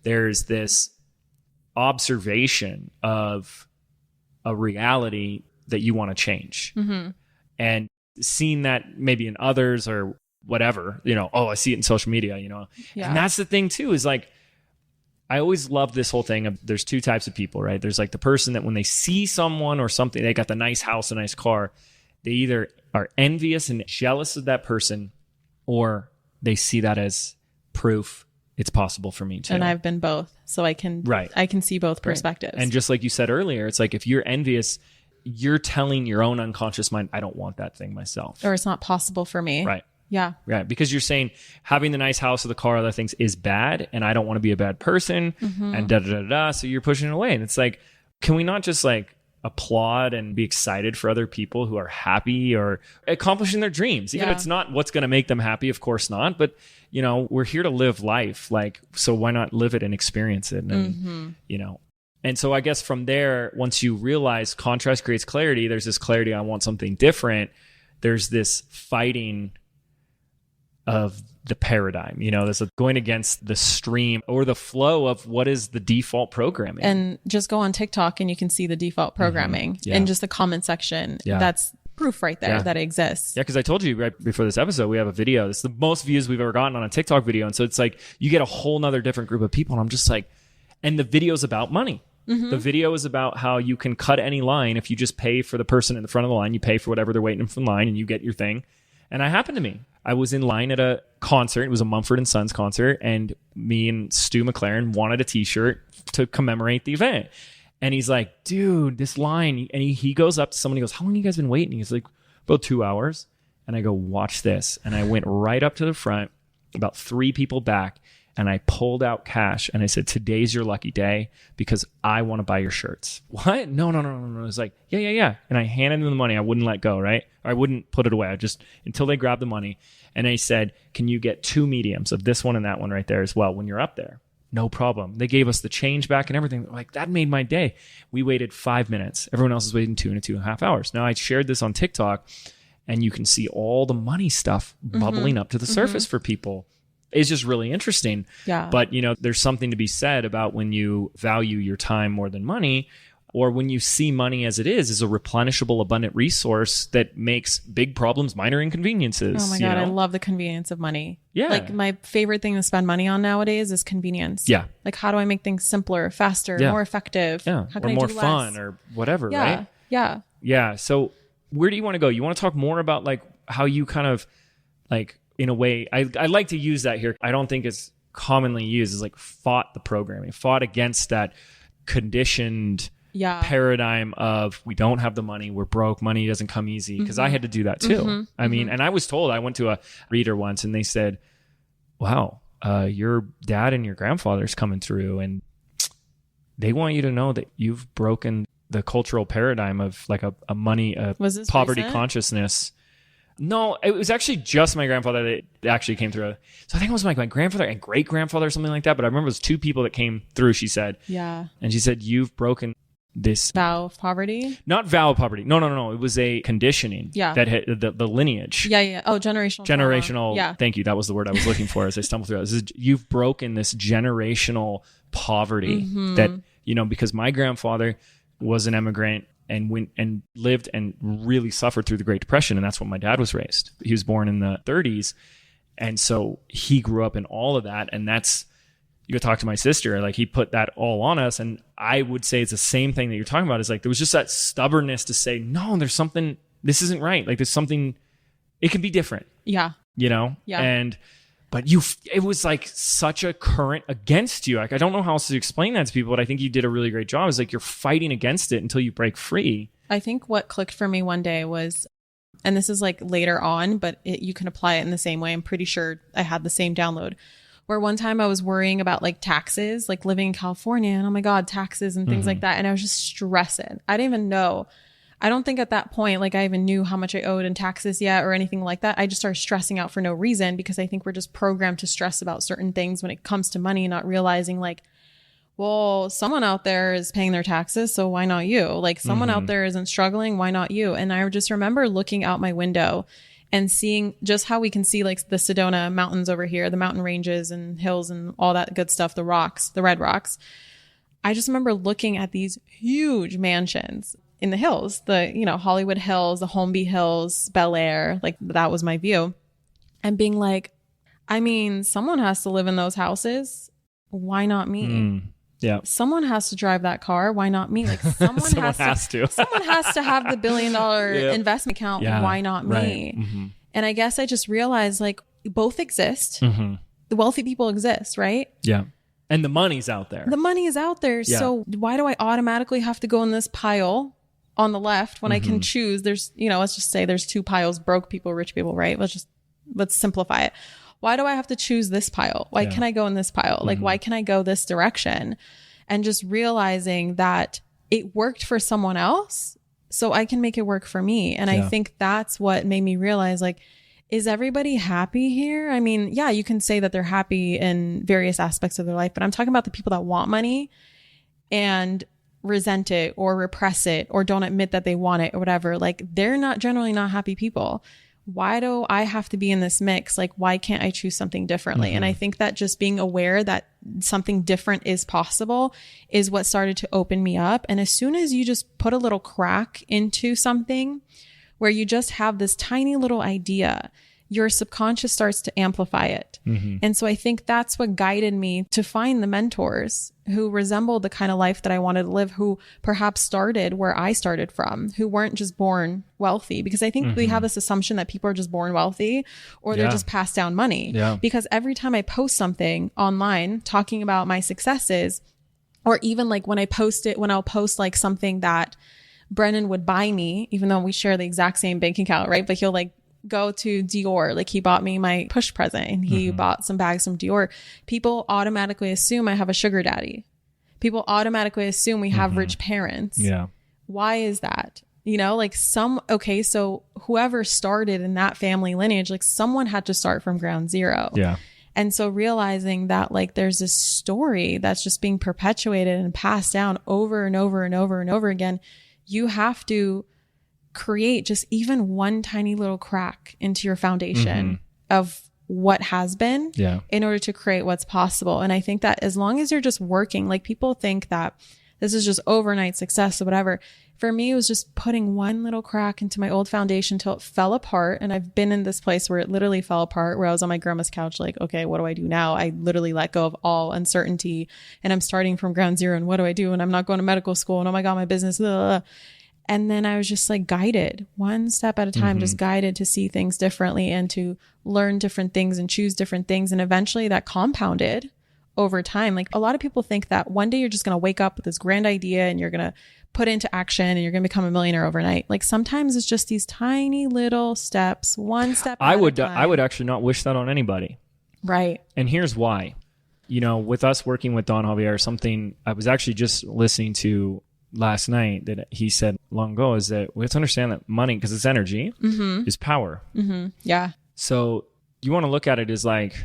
Speaker 1: There's this observation of a reality that you want to change. Mm-hmm. And seeing that maybe in others or whatever, you know, oh, I see it in social media, you know. Yeah. And that's the thing too, is like, I always love this whole thing of there's two types of people, right? There's like the person that when they see someone or something, they got the nice house, a nice car, they either are envious and jealous of that person, or they see that as proof it's possible for me too.
Speaker 2: And I've been both. So I can see both perspectives.
Speaker 1: Right. And just like you said earlier, it's like if you're envious, you're telling your own unconscious mind, I don't want that thing myself.
Speaker 2: Or it's not possible for me.
Speaker 1: Right.
Speaker 2: Yeah.
Speaker 1: Right. Because you're saying having the nice house or the car, other things is bad, and I don't want to be a bad person, and da da da da. So you're pushing it away. And it's like, can we not just like applaud and be excited for other people who are happy or accomplishing their dreams? Even if it's not what's going to make them happy, of course not. But, you know, we're here to live life. Like, so why not live it and experience it? And, you know, and so I guess from there, once you realize contrast creates clarity, there's this clarity, I want something different. There's this fighting of the paradigm, you know, this going against the stream or the flow of what is the default programming.
Speaker 2: And just go on TikTok and you can see the default programming in just the comment section. Yeah. That's proof right there that it exists.
Speaker 1: Yeah, because I told you right before this episode, we have a video. It's the most views we've ever gotten on a TikTok video. And so it's like you get a whole nother different group of people. And I'm just like, and the video's about money. The video is about how you can cut any line. If you just pay for the person in the front of the line, you pay for whatever they're waiting for in line and you get your thing. And that happened to me. I was in line at a concert. It was a Mumford & Sons concert. And me and Stu McLaren wanted a t-shirt to commemorate the event. And he's like, dude, this line. And he goes up to someone. He goes, how long have you guys been waiting? He's like, about 2 hours. And I go, watch this. And I went right up to the front, about 3 people back. And I pulled out cash and I said, today's your lucky day because I want to buy your shirts. What? No. I was like, yeah. And I handed them the money. I wouldn't let go, right? Or I wouldn't put it away. I just, until they grabbed the money. And I said, can you get 2 mediums of this one and that one right there as well when you're up there? No problem. They gave us the change back and everything. Like, that made my day. We waited 5 minutes. Everyone else is waiting 2 and 2.5 hours. Now I shared this on TikTok and you can see all the money stuff bubbling up to the surface for people. It's just really interesting. Yeah. But, you know, there's something to be said about when you value your time more than money, or when you see money as it is a replenishable, abundant resource that makes big problems minor inconveniences.
Speaker 2: Oh my God, I love the convenience of money. Yeah. Like my favorite thing to spend money on nowadays is convenience. Yeah. Like, how do I make things simpler, faster, more effective?
Speaker 1: Yeah.
Speaker 2: How can
Speaker 1: or
Speaker 2: I
Speaker 1: more
Speaker 2: do
Speaker 1: fun
Speaker 2: less?
Speaker 1: Or whatever,
Speaker 2: yeah.
Speaker 1: right?
Speaker 2: Yeah.
Speaker 1: Yeah. So where do you want to go? You want to talk more about like how you kind of like, in a way, I like to use that here. I don't think it's commonly used as like fought the programming, fought against that conditioned paradigm of we don't have the money, we're broke, money doesn't come easy. Because I had to do that too. I mean, and I was told, I went to a reader once and they said, wow, your dad and your grandfather's coming through and they want you to know that you've broken the cultural paradigm of like a money, poverty consciousness. No, it was actually just my grandfather that actually came through. So I think it was like my grandfather and great grandfather or something like that. But I remember it was 2 people that came through, she said. Yeah. And she said, you've broken this
Speaker 2: vow of poverty.
Speaker 1: Not vow of poverty. No. It was a conditioning. Yeah. That hit the lineage.
Speaker 2: Yeah. Oh, generational.
Speaker 1: Generational. Yeah. Thank you. That was the word I was looking for as I stumbled through it. You've broken this generational poverty that, you know, because my grandfather was an immigrant and went and lived and really suffered through the Great Depression. And that's when my dad was raised. He was born in the 30s. And so he grew up in all of that. And that's, you could talk to my sister, like he put that all on us. And I would say it's the same thing that you're talking about. Is like, there was just that stubbornness to say, no, there's something, this isn't right. Like there's something, it can be different.
Speaker 2: Yeah.
Speaker 1: You know?
Speaker 2: Yeah.
Speaker 1: But it was like such a current against you. Like, I don't know how else to explain that to people, but I think you did a really great job. It's like you're fighting against it until you break free.
Speaker 2: I think what clicked for me one day was, and this is like later on, but you can apply it in the same way. I'm pretty sure I had the same download, where one time I was worrying about like taxes, like living in California, and oh my God, taxes and things like that. And I was just stressing. I didn't even know. I don't think at that point, like I even knew how much I owed in taxes yet or anything like that. I just started stressing out for no reason, because I think we're just programmed to stress about certain things when it comes to money, not realizing like, well, someone out there is paying their taxes, so why not you? Like someone out there isn't struggling, why not you? And I just remember looking out my window and seeing just how we can see like the Sedona mountains over here, the mountain ranges and hills and all that good stuff, the rocks, the red rocks. I just remember looking at these huge mansions in the hills, the, you know, Hollywood Hills, the Holmby Hills, Bel Air, like that was my view. And being like, I mean, someone has to live in those houses. Why not me?
Speaker 1: Yeah.
Speaker 2: Someone has to drive that car. Why not me? Like someone has to. Someone has to have the $1 billion investment account.
Speaker 1: Yeah,
Speaker 2: why not me?
Speaker 1: Right.
Speaker 2: And I guess I just realized like both exist. The wealthy people exist, right?
Speaker 1: Yeah. And the money's out there.
Speaker 2: The money is out there.
Speaker 1: Yeah.
Speaker 2: So why do I automatically have to go in this pile on the left when I can choose? There's, you know, let's just say there's two piles, broke people, rich people, right? Let's simplify it. Why do I have to choose this pile? Why can I go in this pile? Like, why can I go this direction? And just realizing that it worked for someone else, so I can make it work for me. And I think that's what made me realize, like, is everybody happy here? I mean, yeah, you can say that they're happy in various aspects of their life, but I'm talking about the people that want money and resent it or repress it or don't admit that they want it or whatever. Like, they're not generally not happy people. Why do I have to be in this mix? Like, why can't I choose something differently? And I think that just being aware that something different is possible is what started to open me up. And as soon as you just put a little crack into something where you just have this tiny little idea, your subconscious starts to amplify it. And so I think that's what guided me to find the mentors who resembled the kind of life that I wanted to live, who perhaps started where I started from, who weren't just born wealthy. Because I think we have this assumption that people are just born wealthy or they're just passed down money. Because every time I post something online talking about my successes, or even like when I'll post like something that Brennan would buy me, even though we share the exact same bank account, right? But he'll like go to Dior. Like he bought me my push present and he bought some bags from Dior. People automatically assume I have a sugar daddy. People automatically assume we have rich parents.
Speaker 1: Yeah.
Speaker 2: Why is that? You know, like so whoever started in that family lineage, like someone had to start from ground zero.
Speaker 1: Yeah.
Speaker 2: And so realizing that like there's this story that's just being perpetuated and passed down over and over and over and over again, you have to create just even one tiny little crack into your foundation of what has been in order to create what's possible. And I think that as long as you're just working, like people think that this is just overnight success or whatever. For me, it was just putting one little crack into my old foundation till it fell apart. And I've been in this place where it literally fell apart, where I was on my grandma's couch, like, okay, what do I do now? I literally let go of all uncertainty and I'm starting from ground zero. And what do I do? And I'm not going to medical school. And oh my God, my business. Blah. And then I was just like guided one step at a time, just guided to see things differently and to learn different things and choose different things. And eventually that compounded over time. Like a lot of people think that one day you're just going to wake up with this grand idea and you're going to put it into action and you're going to become a millionaire overnight. Like sometimes it's just these tiny little steps, one step at a time.
Speaker 1: I would actually not wish that on anybody.
Speaker 2: Right.
Speaker 1: And here's why. You know, with us working with Don Javier, something I was actually just listening to last night that he said long ago is that we have to understand that money, because it's energy, is power.
Speaker 2: Yeah.
Speaker 1: So you want to look at it as like,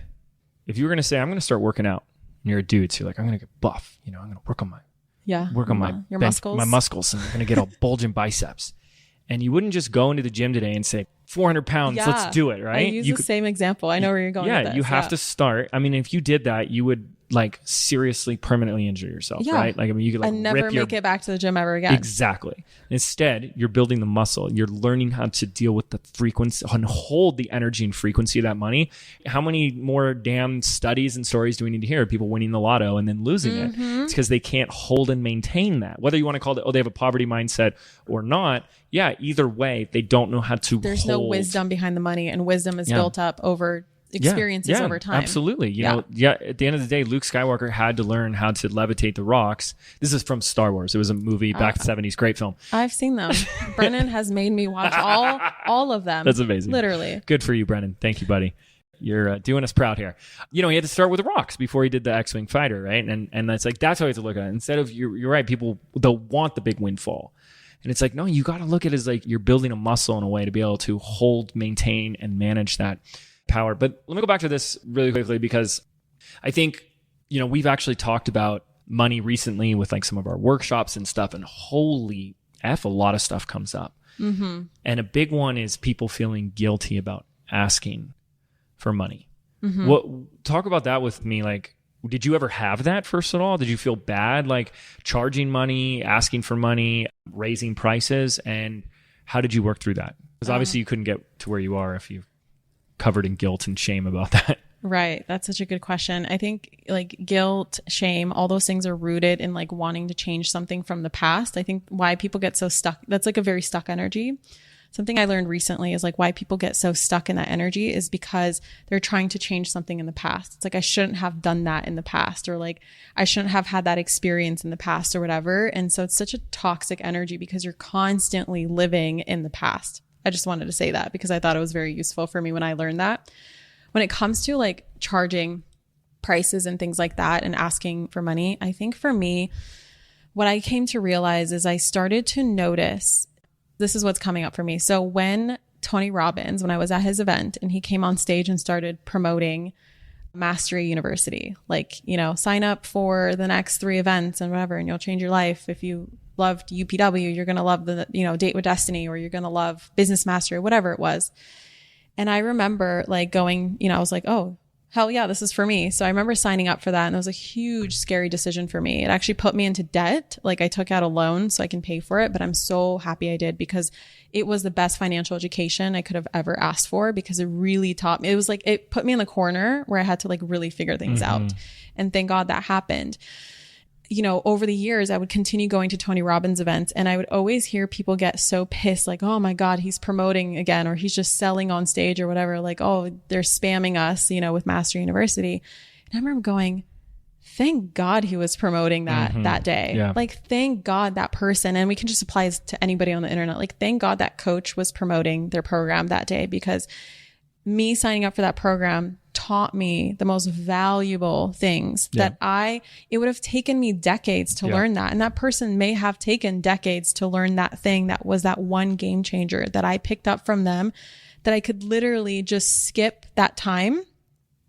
Speaker 1: if you were going to say, I'm going to start working out, and you're a dude, so you're like, I'm going to get buff. You know, I'm going to work on my
Speaker 2: muscles.
Speaker 1: My muscles, and I'm going to get all bulging biceps. And you wouldn't just go into the gym today and say, 400 pounds, let's do it, right?
Speaker 2: I use the same example. I know where you're going with this.
Speaker 1: You have to start. I mean, if you did that, you would like seriously permanently injure yourself, right? Like, I mean, you could like
Speaker 2: and never make it back to the gym ever again.
Speaker 1: Exactly. Instead, you're building the muscle. You're learning how to deal with the frequency and hold the energy and frequency of that money. How many more damn studies and stories do we need to hear of people winning the lotto and then losing it? It's because they can't hold and maintain that. Whether you want to call it, oh, they have a poverty mindset or not. Yeah, either way, they don't know how to
Speaker 2: There's no wisdom behind the money, and wisdom is built up over experiences over time.
Speaker 1: Absolutely. You know, at the end of the day, Luke Skywalker had to learn how to levitate the rocks. This is from Star Wars. It was a movie back in the 70s. Great film.
Speaker 2: I've seen them. Brennan has made me watch all of them.
Speaker 1: That's amazing.
Speaker 2: Literally.
Speaker 1: Good for you, Brennan. Thank you, buddy. You're doing us proud here. You know, he had to start with the rocks before he did the X-Wing fighter, right? And that's like, that's how you have to look at it. Instead of, you're right, people, they'll want the big windfall. And it's like, no, you got to look at it as like you're building a muscle in a way to be able to hold, maintain, and manage that power. But let me go back to this really quickly, because I think, you know, we've actually talked about money recently with like some of our workshops and stuff, and holy F, a lot of stuff comes up. And a big one is people feeling guilty about asking for money. Talk about that with me. Like, did you ever have that, first of all? Did you feel bad, like charging money, asking for money, raising prices? And how did you work through that? Because obviously you couldn't get to where you are if you covered in guilt and shame about that.
Speaker 2: Right. That's such a good question. I think like guilt, shame, all those things are rooted in like wanting to change something from the past. I think why people get so stuck, that's like a very stuck energy. Something I learned recently is like why people get so stuck in that energy is because they're trying to change something in the past. It's like, I shouldn't have done that in the past, or like, I shouldn't have had that experience in the past or whatever. And so it's such a toxic energy because you're constantly living in the past. I just wanted to say that because I thought it was very useful for me when I learned that. When it comes to like charging prices and things like that and asking for money, I think for me, what I came to realize is I started to notice, this is what's coming up for me. So when Tony Robbins, when I was at his event and he came on stage and started promoting Mastery University, like, you know, sign up for the next 3 events and whatever, and you'll change your life. If you loved UPW, you're going to love the, you know, Date with Destiny, or you're going to love Business Mastery, whatever it was. And I remember like going, you know, I was like, oh, hell yeah, this is for me. So I remember signing up for that. And it was a huge, scary decision for me. It actually put me into debt. Like I took out a loan so I can pay for it, but I'm so happy I did because it was the best financial education I could have ever asked for, because it really taught me. It was like, it put me in the corner where I had to like really figure things out. And thank God that happened. You know, over the years, I would continue going to Tony Robbins events, and I would always hear people get so pissed, like, oh my God, he's promoting again, or he's just selling on stage or whatever. Like, oh, they're spamming us, you know, with Mastery University. And I remember going, thank God he was promoting that day. Yeah. Like, thank God that person, and we can just apply this to anybody on the internet. Like, thank God that coach was promoting their program that day, because me signing up for that program taught me the most valuable things that it would have taken me decades to learn that. And that person may have taken decades to learn that thing that was that one game changer that I picked up from them, that I could literally just skip that time,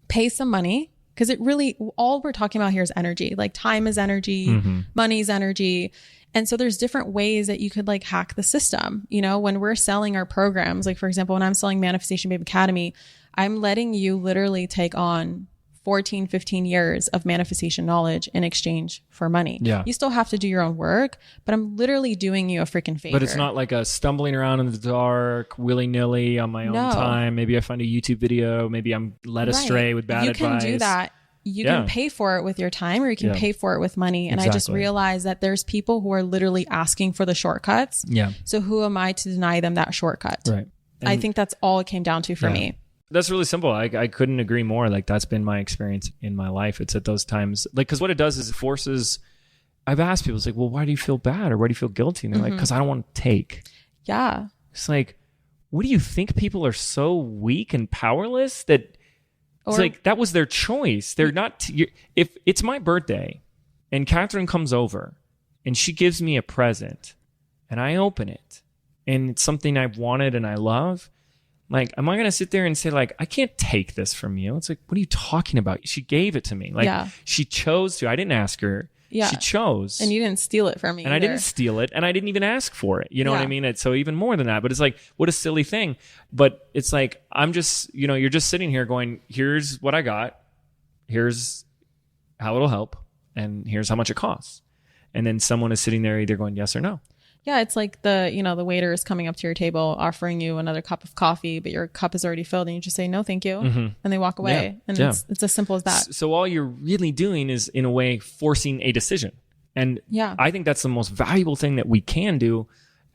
Speaker 2: pay some money. Cause it really, all we're talking about here is energy. Like time is energy, money's energy. And so there's different ways that you could like hack the system. You know, when we're selling our programs, like for example, when I'm selling Manifestation Babe Academy, I'm letting you literally take on 14, 15 years of manifestation knowledge in exchange for money. Yeah. You still have to do your own work, but I'm literally doing you a freaking favor.
Speaker 1: But it's not like a stumbling around in the dark, willy-nilly on my own time. Maybe I find a YouTube video. Maybe I'm led astray with bad advice. You can do that. You can pay for it with your time, or you can pay for it with money. And I just realized that there's people who are literally asking for the shortcuts. Yeah. So who am I to deny them that shortcut? Right. And I think that's all it came down to for me. That's really simple. I couldn't agree more. Like that's been my experience in my life. It's at those times, like, cause what it does is it forces, I've asked people, it's like, well, why do you feel bad? Or why do you feel guilty? And they're like, cause I don't want to take. Yeah. It's like, what do you think? People are so weak and powerless that it's like, that was their choice. They're not, if it's my birthday and Kathrin comes over and she gives me a present and I open it and it's something I've wanted and I love, like, am I going to sit there and say, like, I can't take this from you? It's like, what are you talking about? She gave it to me. Like, she chose to. I didn't ask her. Yeah. She chose.
Speaker 2: And you didn't steal it from me.
Speaker 1: And either. I didn't steal it. And I didn't even ask for it. You know what I mean? So even more than that. But it's like, what a silly thing. But it's like, I'm just, you know, you're just sitting here going, here's what I got. Here's how it'll help, and here's how much it costs. And then someone is sitting there either going yes or no.
Speaker 2: Yeah, it's like the waiter is coming up to your table offering you another cup of coffee, but your cup is already filled and you just say, no, thank you. And they walk away. And it's as simple as that.
Speaker 1: So all you're really doing is, in a way, forcing a decision. And I think that's the most valuable thing that we can do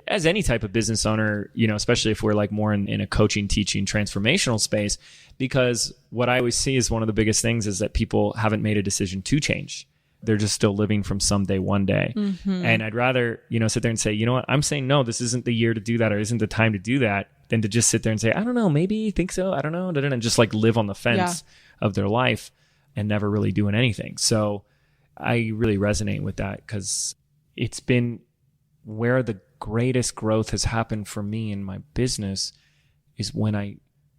Speaker 1: as any type of business owner, especially if we're like more in a coaching, teaching, transformational space, because what I always see is one of the biggest things is that people haven't made a decision to change. They're just still living from someday, one day. And I'd rather, sit there and say, you know what, I'm saying, no, this isn't the year to do that, or isn't the time to do that, than to just sit there and say, I don't know, maybe think so. I don't know. And just like live on the fence of their life and never really doing anything. So I really resonate with that, because it's been where the greatest growth has happened for me in my business is when I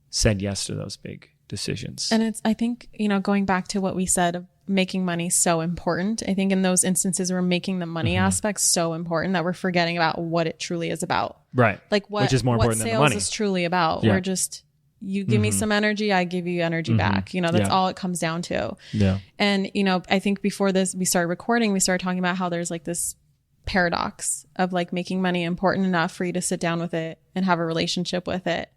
Speaker 1: said yes to those big decisions.
Speaker 2: And I think, going back to what we said of making money so important. I think in those instances, we're making the money aspect so important that we're forgetting about what it truly is about.
Speaker 1: Right.
Speaker 2: Like
Speaker 1: which is more important than the money.
Speaker 2: Sales is truly about. We're just, you give me some energy, I give you energy back. That's all it comes down to.
Speaker 1: Yeah.
Speaker 2: And, I think before this, we started recording, we started talking about how there's like this paradox of like making money important enough for you to sit down with it and have a relationship with it,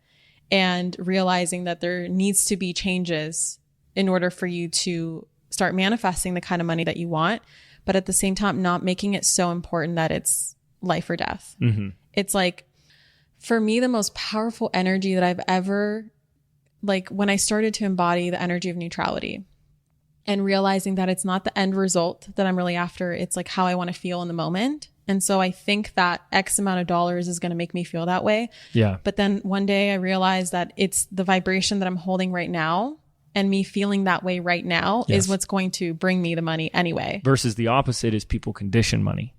Speaker 2: and realizing that there needs to be changes in order for you to start manifesting the kind of money that you want, but at the same time, not making it so important that it's life or death. It's like, for me, the most powerful energy that I've ever, like when I started to embody the energy of neutrality and realizing that it's not the end result that I'm really after, it's like how I want to feel in the moment. And so I think that X amount of dollars is going to make me feel that way.
Speaker 1: Yeah.
Speaker 2: But then one day I realized that it's the vibration that I'm holding right now, and me feeling that way right now is what's going to bring me the money anyway. Versus
Speaker 1: the opposite is people condition money.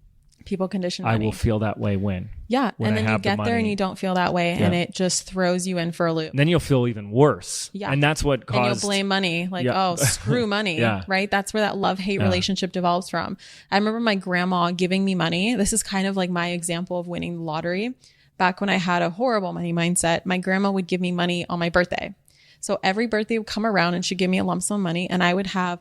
Speaker 2: People condition money.
Speaker 1: I will feel that way when.
Speaker 2: Yeah. And then you get there and you don't feel that way, and it just throws you in for a loop.
Speaker 1: And then you'll feel even worse.
Speaker 2: Yeah.
Speaker 1: And that's what caused.
Speaker 2: And you'll blame money. Like, oh, screw money. Right? That's where that love-hate relationship develops from. I remember my grandma giving me money. This is kind of like my example of winning the lottery. Back when I had a horrible money mindset, my grandma would give me money on my birthday. So every birthday would come around and she'd give me a lump sum of money, and I would have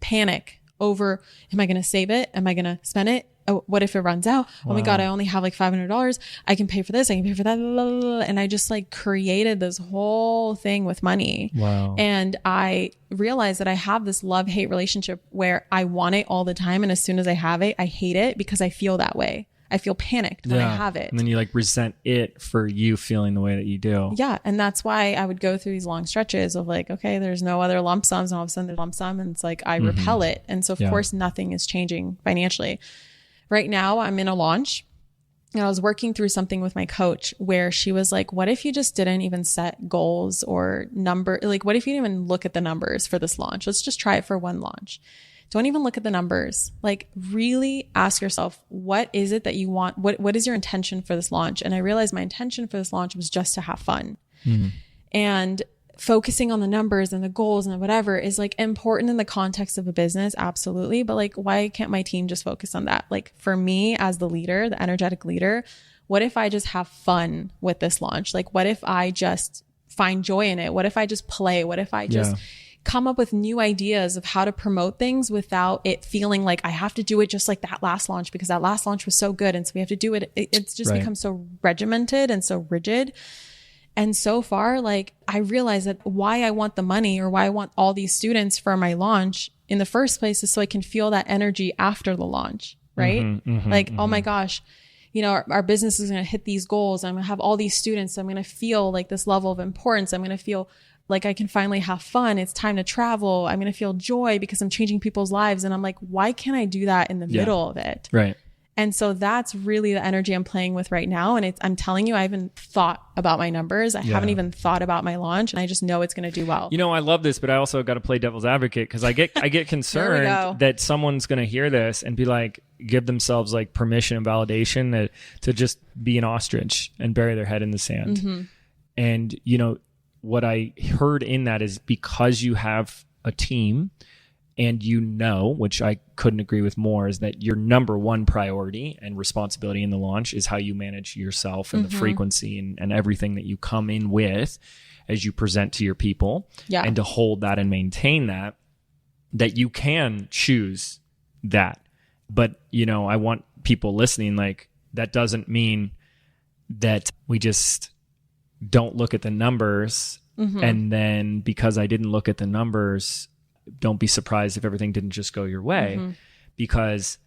Speaker 2: panic over, am I going to save it? Am I going to spend it? Oh, what if it runs out? Oh my God, I only have like $500. I can pay for this. I can pay for that. And I just like created this whole thing with money.
Speaker 1: Wow.
Speaker 2: And I realized that I have this love-hate relationship where I want it all the time. And as soon as I have it, I hate it because I feel that way. I feel panicked when I have it.
Speaker 1: And then you like resent it for you feeling the way that you do.
Speaker 2: Yeah. And that's why I would go through these long stretches of like, okay, there's no other lump sums. And all of a sudden there's lump sum. And it's like, I repel it. And so of course nothing is changing financially. Right now I'm in a launch, and I was working through something with my coach where she was like, what if you just didn't even set goals or number? Like, what if you didn't even look at the numbers for this launch? Let's just try it for one launch. Don't even look at the numbers. Like, really ask yourself, what is it that you want? What is your intention for this launch? And I realized my intention for this launch was just to have fun. And focusing on the numbers and the goals and whatever is like important in the context of a business. Absolutely. But like, why can't my team just focus on that? Like for me as the leader, the energetic leader, what if I just have fun with this launch? Like, what if I just find joy in it? What if I just play? What if I just come up with new ideas of how to promote things without it feeling like I have to do it just like that last launch because that last launch was so good. And so we have to do it. It's just become so regimented and so rigid. And so far, like I realized that why I want the money or why I want all these students for my launch in the first place is so I can feel that energy after the launch, right? Oh my gosh, you know, our business is going to hit these goals. I'm going to have all these students. I'm going to feel like this level of importance. I'm going to feel like I can finally have fun. It's time to travel. I'm going to feel joy because I'm changing people's lives. And I'm like, why can't I do that in the middle of it?
Speaker 1: Right.
Speaker 2: And so that's really the energy I'm playing with right now. And I'm telling you, I haven't thought about my numbers. I haven't even thought about my launch, and I just know it's going to do well.
Speaker 1: You know, I love this, but I also got to play devil's advocate because I get concerned that someone's going to hear this and be like, give themselves like permission and validation to just be an ostrich and bury their head in the sand. And, you know, what I heard in that is because you have a team and you know, which I couldn't agree with more, is that your number one priority and responsibility in the launch is how you manage yourself and the frequency and everything that you come in with as you present to your people, and to hold that and maintain that. that you can choose that. But, I want people listening, like, that doesn't mean that we just don't look at the numbers. And then because I didn't look at the numbers, don't be surprised if everything didn't just go your way. Because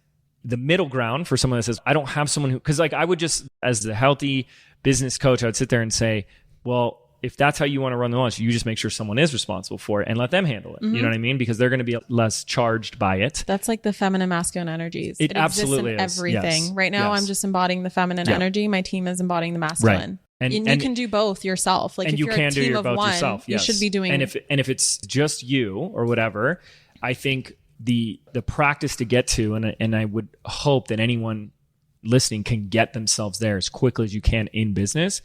Speaker 1: the middle ground for someone that says, I don't have someone who, because like I would just, as the healthy business coach, I would sit there and say, well, if that's how you want to run the launch, you just make sure someone is responsible for it and let them handle it. You know what I mean? Because they're going to be less charged by it.
Speaker 2: That's like the feminine, masculine energies.
Speaker 1: It absolutely
Speaker 2: exists in
Speaker 1: is.
Speaker 2: everything.
Speaker 1: Yes.
Speaker 2: Right now,
Speaker 1: Yes.
Speaker 2: I'm just embodying the feminine energy. My team is embodying the masculine.
Speaker 1: Right.
Speaker 2: And you can do both yourself. Like if you're a team of one,
Speaker 1: yourself.
Speaker 2: you should be doing.
Speaker 1: And if it's just you or whatever, I think the practice to get to, and I would hope that anyone listening can get themselves there as quickly as you can in business,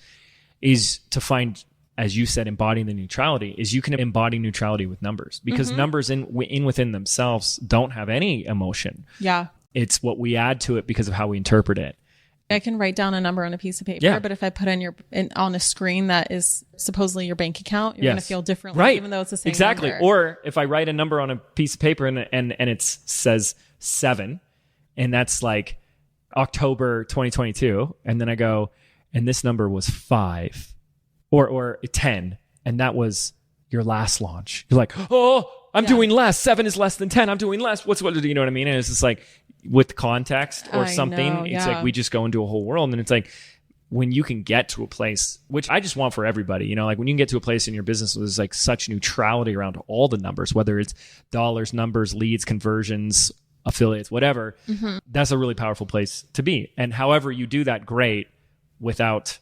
Speaker 1: is to find, as you said, embodying the neutrality. Is you can embody neutrality with numbers, because numbers within themselves don't have any emotion.
Speaker 2: Yeah,
Speaker 1: it's what we add to it because of how we interpret it.
Speaker 2: I can write down a number on a piece of paper, but if I put on a screen that is supposedly your bank account, you're going to feel differently,
Speaker 1: right?
Speaker 2: Even though it's the same
Speaker 1: exactly.
Speaker 2: number.
Speaker 1: Or if I write a number on a piece of paper and it says 7, and that's like October 2022, and then I go, and this number was 5 or 10, and that was your last launch. You're like, oh, I'm doing less. 7 is less than 10. I'm doing less. What you know what I mean? And it's just like, with context or something, it's like we just go into a whole world. And it's like when you can get to a place, which I just want for everybody, like when you can get to a place in your business where there's like such neutrality around all the numbers, whether it's dollars, numbers, leads, conversions, affiliates, whatever, that's a really powerful place to be. And however you do that, great, without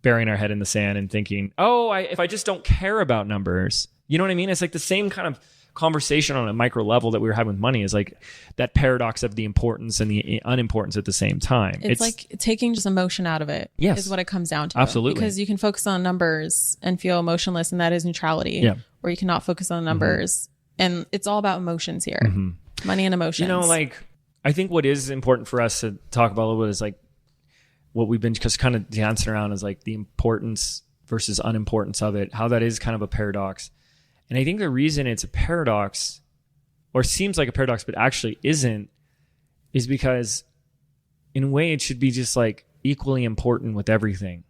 Speaker 1: burying our head in the sand and thinking, if I just don't care about numbers, you know what I mean? It's like the same kind of conversation on a micro level that we were having with money, is like that paradox of the importance and the unimportance at the same time.
Speaker 2: It's like taking just emotion out of it is what it comes down to.
Speaker 1: Absolutely.
Speaker 2: Because you can focus on numbers and feel emotionless, and that is neutrality.
Speaker 1: Yeah.
Speaker 2: Or you cannot focus on numbers. And it's all about emotions here. Money and emotions.
Speaker 1: Like I think what is important for us to talk about a little bit is like what we've been just kind of dancing around is like the importance versus unimportance of it, how that is kind of a paradox. And I think the reason it's a paradox, or seems like a paradox, but actually isn't, is because in a way it should be just like equally important with everything,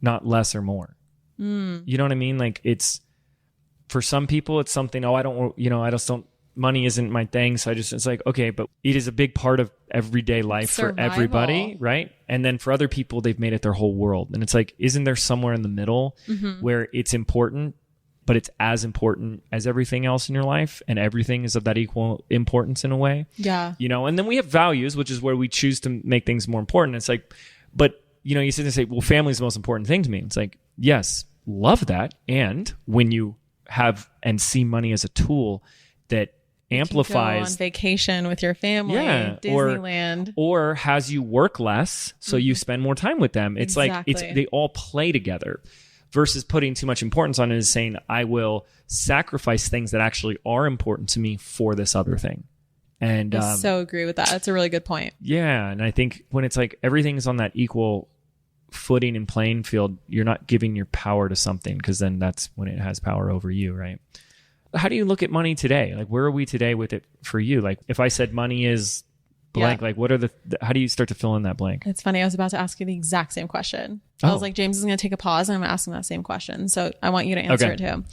Speaker 1: not less or more. You know what I mean? Like it's, for some people, it's something, money isn't my thing. So it's like, okay, but it is a big part of everyday life for everybody, right? And then for other people, they've made it their whole world. And it's like, isn't there somewhere in the middle where it's important, but it's as important as everything else in your life, and everything is of that equal importance in a way?
Speaker 2: Yeah.
Speaker 1: And then we have values, which is where we choose to make things more important. It's like, but you sit and say, well, family is the most important thing to me. It's like, yes, love that. And when you have and see money as a tool that amplifies,
Speaker 2: you go on vacation with your family, Disneyland,
Speaker 1: or has you work less, so you spend more time with them. It's like they all play together. Versus putting too much importance on it is saying, I will sacrifice things that actually are important to me for this other thing. And
Speaker 2: I so agree with that. That's a really good point.
Speaker 1: Yeah. And I think when it's like everything's on that equal footing and playing field, you're not giving your power to something, because then that's when it has power over you, right? How do you look at money today? Like, where are we today with it for you? Like, if I said money is blank, like what are how do you start to fill in that blank?
Speaker 2: It's funny. I was about to ask you the exact same question. I was like, James is going to take a pause and I'm going to ask him that same question. So I want you to answer it too.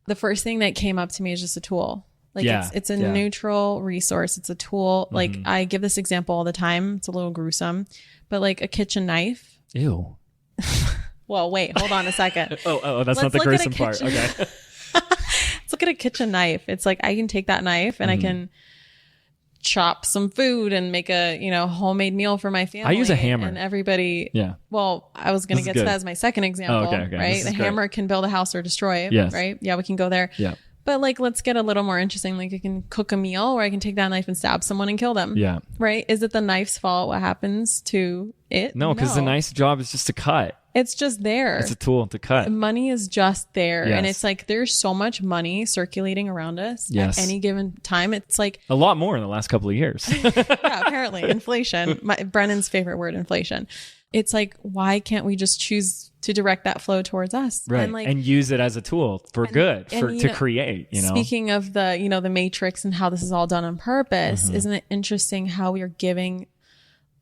Speaker 2: The first thing that came up to me is just a tool. Like it's a neutral resource. It's a tool. Like I give this example all the time. It's a little gruesome, but like a kitchen knife.
Speaker 1: Ew.
Speaker 2: Well, wait, hold on a second.
Speaker 1: That's not the gruesome part. Okay.
Speaker 2: Let's look at a kitchen knife. It's like I can take that knife and I can chop some food and make a homemade meal for my family.
Speaker 1: I use a hammer,
Speaker 2: and everybody.
Speaker 1: Yeah.
Speaker 2: Well, I was going to get to that as my second example. Right. The hammer can build a house or destroy it.
Speaker 1: Yes.
Speaker 2: Right. Yeah, we can go there.
Speaker 1: Yeah.
Speaker 2: But like, let's get a little more interesting. Like, I can cook a meal, or I can take that knife and stab someone and kill them.
Speaker 1: Yeah.
Speaker 2: Right. Is it the knife's fault what happens to it?
Speaker 1: No, because the knife's job is just to cut.
Speaker 2: It's just there.
Speaker 1: It's a tool to cut.
Speaker 2: Money is just there.
Speaker 1: Yes.
Speaker 2: And it's like, there's so much money circulating around us at any given time. It's like
Speaker 1: a lot more in the last couple of years.
Speaker 2: Yeah, apparently inflation. Brennan's favorite word, inflation. it's like, why can't we just choose to direct that flow towards us?
Speaker 1: Right. And use it as a tool for good, to create,
Speaker 2: Speaking of the, the matrix and how this is all done on purpose, isn't it interesting how we are giving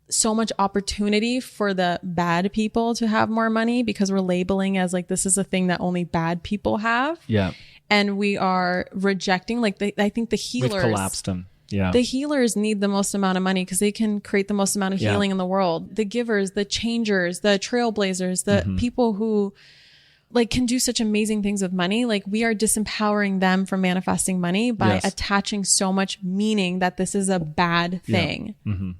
Speaker 2: so much opportunity for the bad people to have more money because we're labeling as like, this is a thing that only bad people have.
Speaker 1: Yeah.
Speaker 2: And we are rejecting, like, I think the healers.
Speaker 1: We've collapsed them. Yeah.
Speaker 2: The healers need the most amount of money because they can create the most amount of healing in the world. The givers, the changers, the trailblazers, the people who like can do such amazing things with money. Like we are disempowering them from manifesting money by attaching so much meaning that this is a bad thing,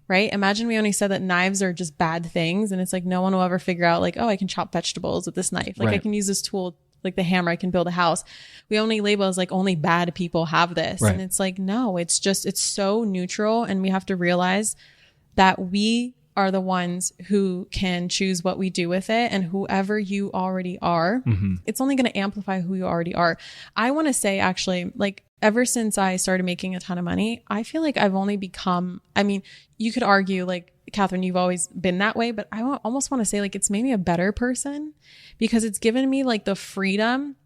Speaker 2: right? Imagine we only said that knives are just bad things. And it's like, no one will ever figure out like, oh, I can chop vegetables with this knife. Like I can use this tool, like the hammer, I can build a house. We only label as like only bad people have this. And it's like, no, it's so neutral. And we have to realize that we are the ones who can choose what we do with it. And whoever you already are, it's only going to amplify who you already are. I want to say actually, like ever since I started making a ton of money, I feel like I've only become, I mean, you could argue like, Kathrin, you've always been that way, but I almost want to say like, it's made me a better person because it's given me like the freedom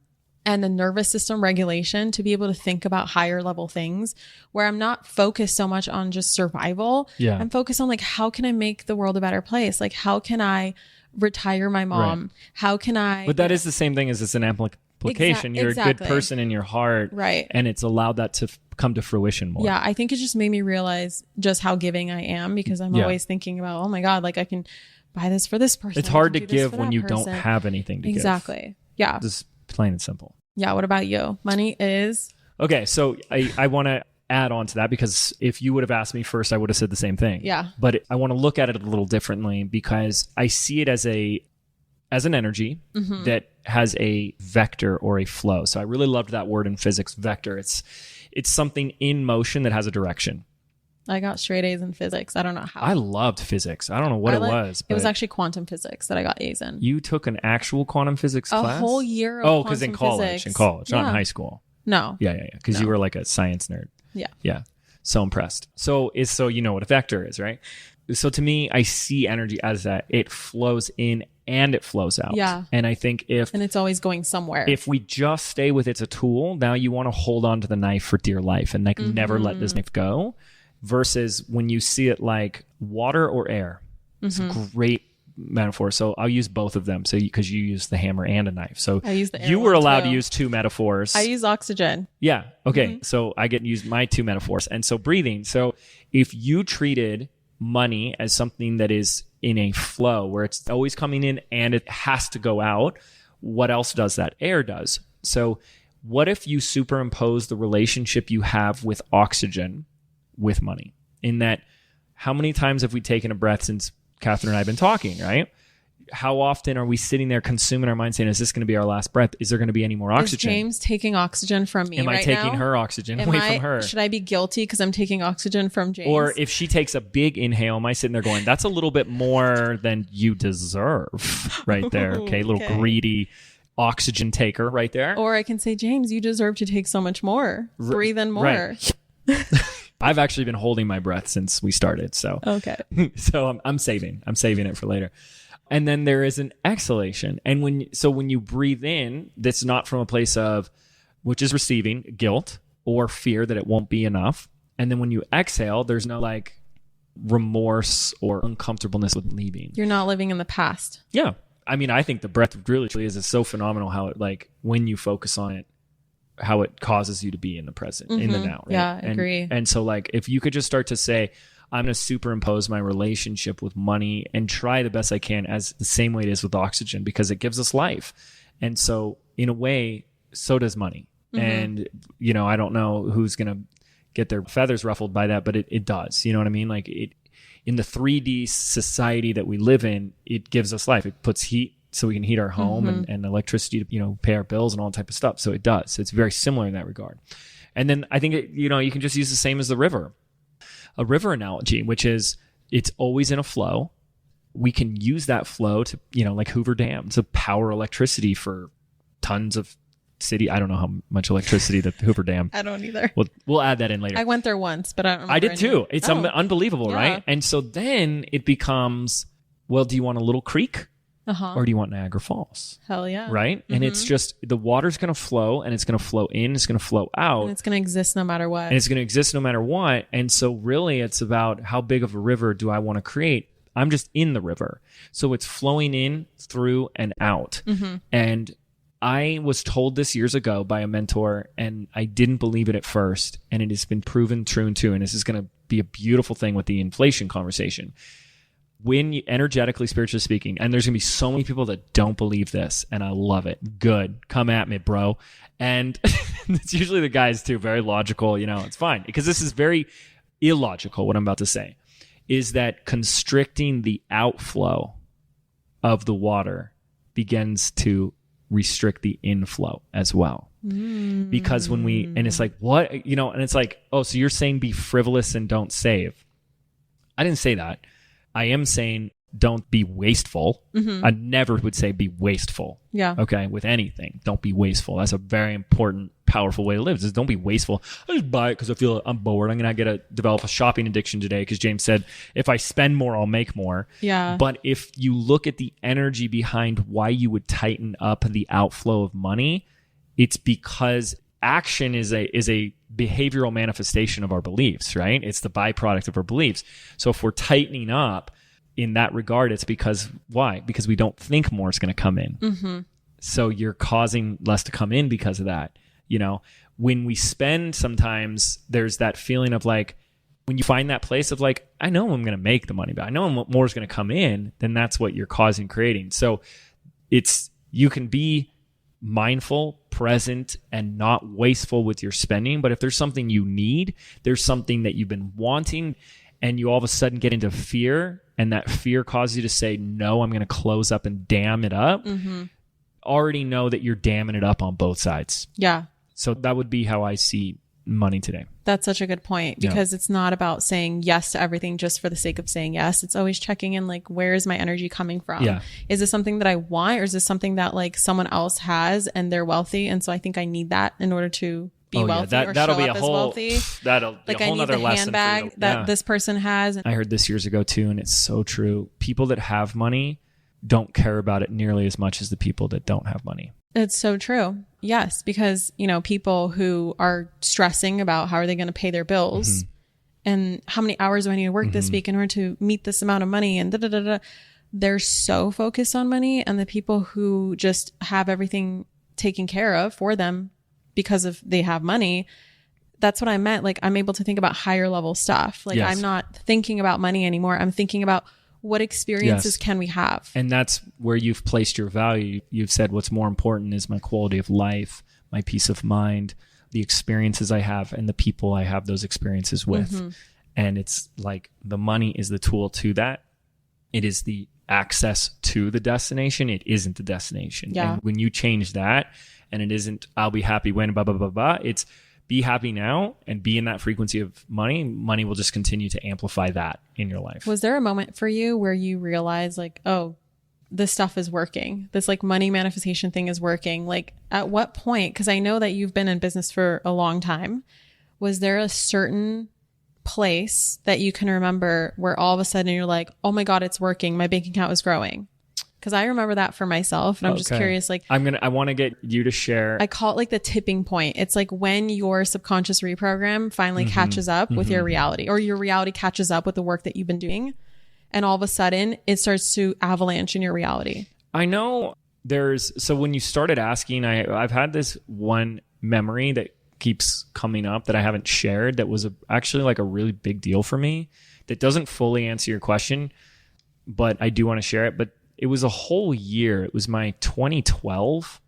Speaker 2: and the nervous system regulation to be able to think about higher level things where I'm not focused so much on just survival. Yeah. I'm focused on like, how can I make the world a better place? Like, how can I retire my mom? Right. How can I?
Speaker 1: But that is the same thing as it's an application. You're a good person in your heart.
Speaker 2: Right.
Speaker 1: And it's allowed that to come to fruition more.
Speaker 2: Yeah. I think it just made me realize just how giving I am because I'm always thinking about, oh my God, like I can buy this for this person.
Speaker 1: It's hard to give when you don't have anything to give.
Speaker 2: Exactly. Yeah.
Speaker 1: Just plain and simple.
Speaker 2: Yeah. What about you? Money is?
Speaker 1: Okay. So I want to add on to that because if you would have asked me first, I would have said the same thing.
Speaker 2: Yeah.
Speaker 1: But I want to look at it a little differently because I see it as an energy that has a vector or a flow. So I really loved that word in physics, vector. It's something in motion that has a direction.
Speaker 2: I got straight A's in physics. I don't know how.
Speaker 1: I loved physics. I don't know what it was.
Speaker 2: It was actually quantum physics that I got A's in.
Speaker 1: You took an actual quantum physics class?
Speaker 2: A whole year of quantum physics.
Speaker 1: Oh, because in college, not in high school.
Speaker 2: No.
Speaker 1: Yeah. Because you were like a science nerd.
Speaker 2: Yeah.
Speaker 1: Yeah. So impressed. So you know what a vector is, right? So to me, I see energy as that it flows in and it flows out.
Speaker 2: Yeah.
Speaker 1: And I think
Speaker 2: and it's always going somewhere.
Speaker 1: If we just stay with it's a tool, now you want to hold on to the knife for dear life and like never let this knife go. Versus when you see it like water or air. It's a great metaphor. So I'll use both of them. So because you use the hammer and a knife. So
Speaker 2: I use the air
Speaker 1: you were allowed to use two metaphors.
Speaker 2: I use oxygen.
Speaker 1: Yeah. Okay. So I get to use my two metaphors. And so breathing. So if you treated money as something that is in a flow where it's always coming in and it has to go out, what else does that? Air does. So what if you superimpose the relationship you have with oxygen with money? In that, how many times have we taken a breath since Kathrin and I have been talking, right? How often are we sitting there consuming our mind saying, is this going to be our last breath? Is there going to be any more oxygen?
Speaker 2: Is James taking oxygen from me right now?
Speaker 1: Am I taking her oxygen away from her?
Speaker 2: Should I be guilty because I'm taking oxygen from James?
Speaker 1: Or if she takes a big inhale, am I sitting there going, that's a little bit more than you deserve right there. Okay, little greedy oxygen taker right there.
Speaker 2: Or I can say, James, you deserve to take so much more. Breathe in more.
Speaker 1: Right. I've actually been holding my breath since we started. So
Speaker 2: okay.
Speaker 1: So I'm saving it for later. And then there is an exhalation. And when you breathe in, that's not from a place of, which is receiving guilt or fear that it won't be enough. And then when you exhale, there's no like remorse or uncomfortableness with leaving.
Speaker 2: You're not living in the past.
Speaker 1: Yeah. I mean, I think the breath really is it's so phenomenal how it like when you focus on it, how it causes you to be in the present, in the now. Right?
Speaker 2: Yeah, I agree.
Speaker 1: And so like, if you could just start to say, I'm going to superimpose my relationship with money and try the best I can as the same way it is with oxygen because it gives us life. And so in a way, so does money. And, I don't know who's going to get their feathers ruffled by that, but it does. You know what I mean? Like in the 3D society that we live in, it gives us life. It puts heat so we can heat our home and electricity to, pay our bills and all that type of stuff. So it does. It's very similar in that regard. And then I think, you can just use the same as the river. A river analogy, which is it's always in a flow. We can use that flow to, like Hoover Dam to power electricity for tons of city. I don't know how much electricity the Hoover Dam.
Speaker 2: I don't either.
Speaker 1: We'll add that in later.
Speaker 2: I went there once, but I don't remember.
Speaker 1: I did too. It's unbelievable, right? And so then it becomes well, do you want a little creek or do you want Niagara Falls?
Speaker 2: Hell yeah.
Speaker 1: Right? And it's just, the water's going to flow, and it's going to flow in, it's going to flow out.
Speaker 2: And it's going to exist no matter what.
Speaker 1: And it's going to exist no matter what. And so really it's about how big of a river do I want to create? I'm just in the river. So it's flowing in, through, and out. And I was told this years ago by a mentor, and I didn't believe it at first. And it has been proven true and true. And this is going to be a beautiful thing with the inflation conversation. When you, energetically, spiritually speaking, and there's going to be so many people that don't believe this, and I love it. Good. Come at me, bro. And it's usually the guys too, very logical, it's fine. Because this is very illogical, what I'm about to say, is that constricting the outflow of the water begins to restrict the inflow as well. Because when and it's like, what? And it's like, oh, so you're saying be frivolous and don't save. I didn't say that. I am saying don't be wasteful. I never would say be wasteful.
Speaker 2: Yeah.
Speaker 1: Okay. With anything, don't be wasteful. That's a very important, powerful way to live. Just don't be wasteful. I just buy it because I feel I'm bored. I'm going to develop a shopping addiction today because James said, if I spend more, I'll make more.
Speaker 2: Yeah.
Speaker 1: But if you look at the energy behind why you would tighten up the outflow of money, it's because action is a behavioral manifestation of our beliefs, right? It's the byproduct of our beliefs. So if we're tightening up in that regard, it's because why? Because we don't think more is going to come in. So you're causing less to come in because of that. When we spend, sometimes there's that feeling of like, when you find that place of like, I know I'm going to make the money, but I know more is going to come in, then that's what you're causing, creating. So you can be mindful, present, and not wasteful with your spending. But if there's something you need, there's something that you've been wanting, and you all of a sudden get into fear, and that fear causes you to say, no, I'm going to close up and dam it up. Already know that you're damming it up on both sides.
Speaker 2: Yeah.
Speaker 1: So that would be how I see money today.
Speaker 2: That's such a good point, because it's not about saying yes to everything just for the sake of saying yes. It's always checking in, like, where is my energy coming from?
Speaker 1: Yeah.
Speaker 2: Is this something that I want, or is this something that like someone else has and they're wealthy, and so I think I need that in order to be wealthy or
Speaker 1: that'll
Speaker 2: show
Speaker 1: be
Speaker 2: up
Speaker 1: a
Speaker 2: as
Speaker 1: whole,
Speaker 2: wealthy?
Speaker 1: That'll be
Speaker 2: like
Speaker 1: a whole
Speaker 2: I need
Speaker 1: nother
Speaker 2: the
Speaker 1: lesson
Speaker 2: handbag that this person has.
Speaker 1: I heard this years ago too, and it's so true. People that have money don't care about it nearly as much as the people that don't have money.
Speaker 2: It's so true. Yes, because, people who are stressing about how are they going to pay their bills and how many hours do I need to work this week in order to meet this amount of money, and they're so focused on money. And the people who just have everything taken care of for them because of they have money, that's what I meant. Like, I'm able to think about higher level stuff. Like, I'm not thinking about money anymore. I'm thinking about what experiences can we have?
Speaker 1: And that's where you've placed your value. You've said what's more important is my quality of life, my peace of mind, the experiences I have, and the people I have those experiences with. And it's like the money is the tool to that. It is the access to the destination. It isn't the destination.
Speaker 2: Yeah.
Speaker 1: And when you change that, and it isn't, I'll be happy when, blah, blah, blah, blah. It's be happy now and be in that frequency of money. Money will just continue to amplify that in your life.
Speaker 2: Was there a moment for you where you realized like, oh, this stuff is working? This like money manifestation thing is working. Like, at what point? Because I know that you've been in business for a long time. Was there a certain place that you can remember where all of a sudden you're like, oh my God, it's working. My bank account is growing? Because I remember that for myself, and I'm just curious. Like,
Speaker 1: I want to get you to share.
Speaker 2: I call it like the tipping point. It's like when your subconscious reprogram finally catches up with your reality, or your reality catches up with the work that you've been doing, and all of a sudden it starts to avalanche in your reality.
Speaker 1: I know so when you started asking, I've had this one memory that keeps coming up that I haven't shared that was actually like a really big deal for me that doesn't fully answer your question, but I do want to share it. But it was a whole year. It was my 2012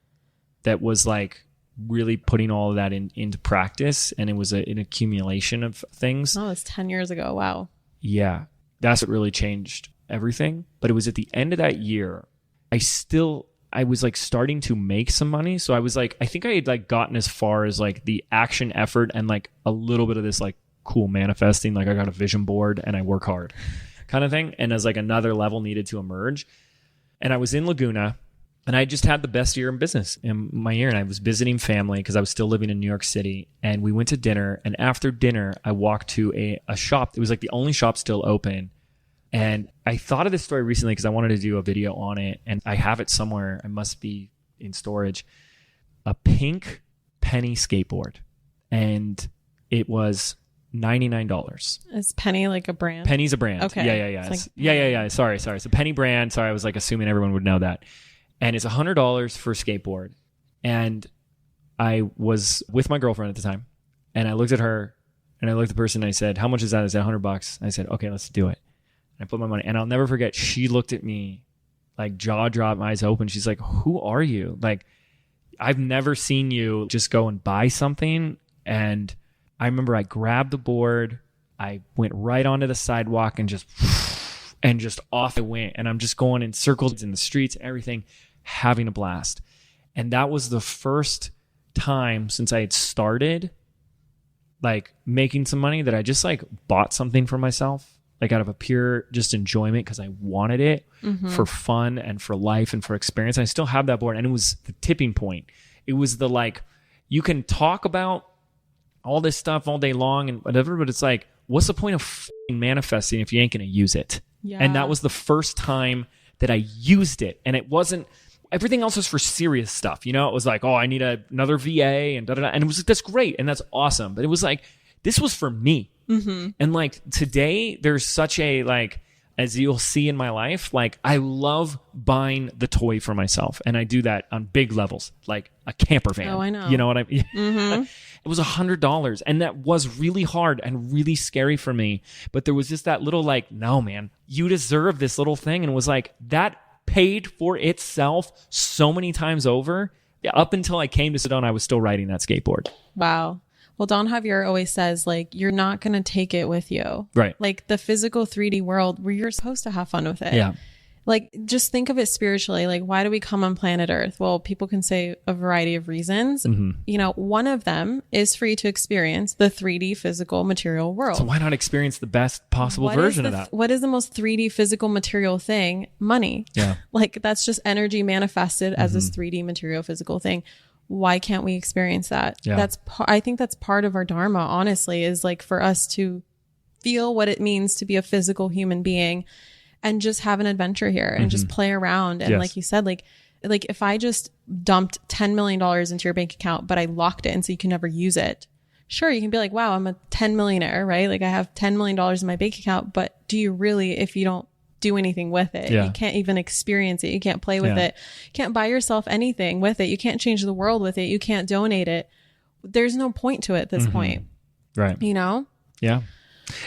Speaker 1: that was like really putting all of that into practice. And it was an accumulation of things.
Speaker 2: Oh, it's 10 years ago. Wow.
Speaker 1: Yeah. That's what really changed everything. But it was at the end of that year, I was like starting to make some money. So I was like, I think I had like gotten as far as like the action effort and like a little bit of this like cool manifesting. Like I got a vision board and I work hard kind of thing. And as like another level needed to emerge. And I was in Laguna, and I just had the best year in business in my year. And I was visiting family because I was still living in New York City. And we went to dinner. And after dinner, I walked to a shop. It was like the only shop still open And I thought of this story recently because I wanted to do a video on it, and I have it somewhere. It must be in storage. A pink penny skateboard, and it was $99.
Speaker 2: Is Penny like a brand?
Speaker 1: Penny's a brand.
Speaker 2: Okay.
Speaker 1: Yeah. Yeah. Sorry. It's a Penny brand. Sorry, I was like assuming everyone would know that. And it's $100 for a skateboard. And I was with my girlfriend at the time, and I looked at her, and I looked at the person, and I said, "How much is that?" I said, $100. I said, "Okay, let's do it." And I put my money, and I'll never forget. She looked at me, like jaw dropped, eyes open. She's like, "Who are you?" Like, I've never seen you just go and buy something. And I remember I grabbed the board, I went right onto the sidewalk, and just off I went. And I'm just going in circles in the streets, everything, having a blast. And that was the first time since I had started like making some money that I just like bought something for myself, like out of a pure just enjoyment, because I wanted it for fun and for life and for experience. And I still have that board. And it was the tipping point. It was the like, you can talk about all this stuff all day long and whatever, but it's like, what's the point of manifesting if you ain't going to use it?
Speaker 2: Yeah.
Speaker 1: And that was the first time that I used it. And it wasn't, everything else was for serious stuff. You know, it was like, oh, I need another VA and da da da. And it was like, that's great. And that's awesome. But it was like, this was for me. And like today, there's such a like, as you'll see in my life, like I love buying the toy for myself. And I do that on big levels, like a camper van.
Speaker 2: Oh, I know.
Speaker 1: You know what I mean? It was $100. And that was really hard and really scary for me. But there was just that little like, no, man, you deserve this little thing. And it was like, that paid for itself so many times over. Yeah, up until I came to Sedona, I was still riding that skateboard.
Speaker 2: Wow. Well, Don Javier always says, like, you're not going to take it with you.
Speaker 1: Right.
Speaker 2: Like the physical 3D world where you're supposed to have fun with it.
Speaker 1: Yeah.
Speaker 2: Like, just think of it spiritually. Like, why do we come on planet Earth? Well, people can say a variety of reasons. You know, one of them is for you to experience the 3D physical material world.
Speaker 1: So why not experience the best possible version of that?
Speaker 2: What is the most 3D physical material thing? Money.
Speaker 1: Yeah.
Speaker 2: Like, that's just energy manifested as this 3D material physical thing. Why can't we experience that?
Speaker 1: Yeah.
Speaker 2: I think that's part of our dharma, honestly, is like for us to feel what it means to be a physical human being and just have an adventure here and just play around. And like you said, like if I just dumped $10 million into your bank account, but I locked it and so you can never use it. Sure, you can be like, wow, I'm a 10 millionaire, right? Like I have $10 million in my bank account, but do you really, if you don't do anything with it? You can't even experience it. You can't play with it. You can't buy yourself anything with it. You can't change the world with it. You can't donate it. There's no point to it at this point.
Speaker 1: Right.
Speaker 2: You know?
Speaker 1: Yeah.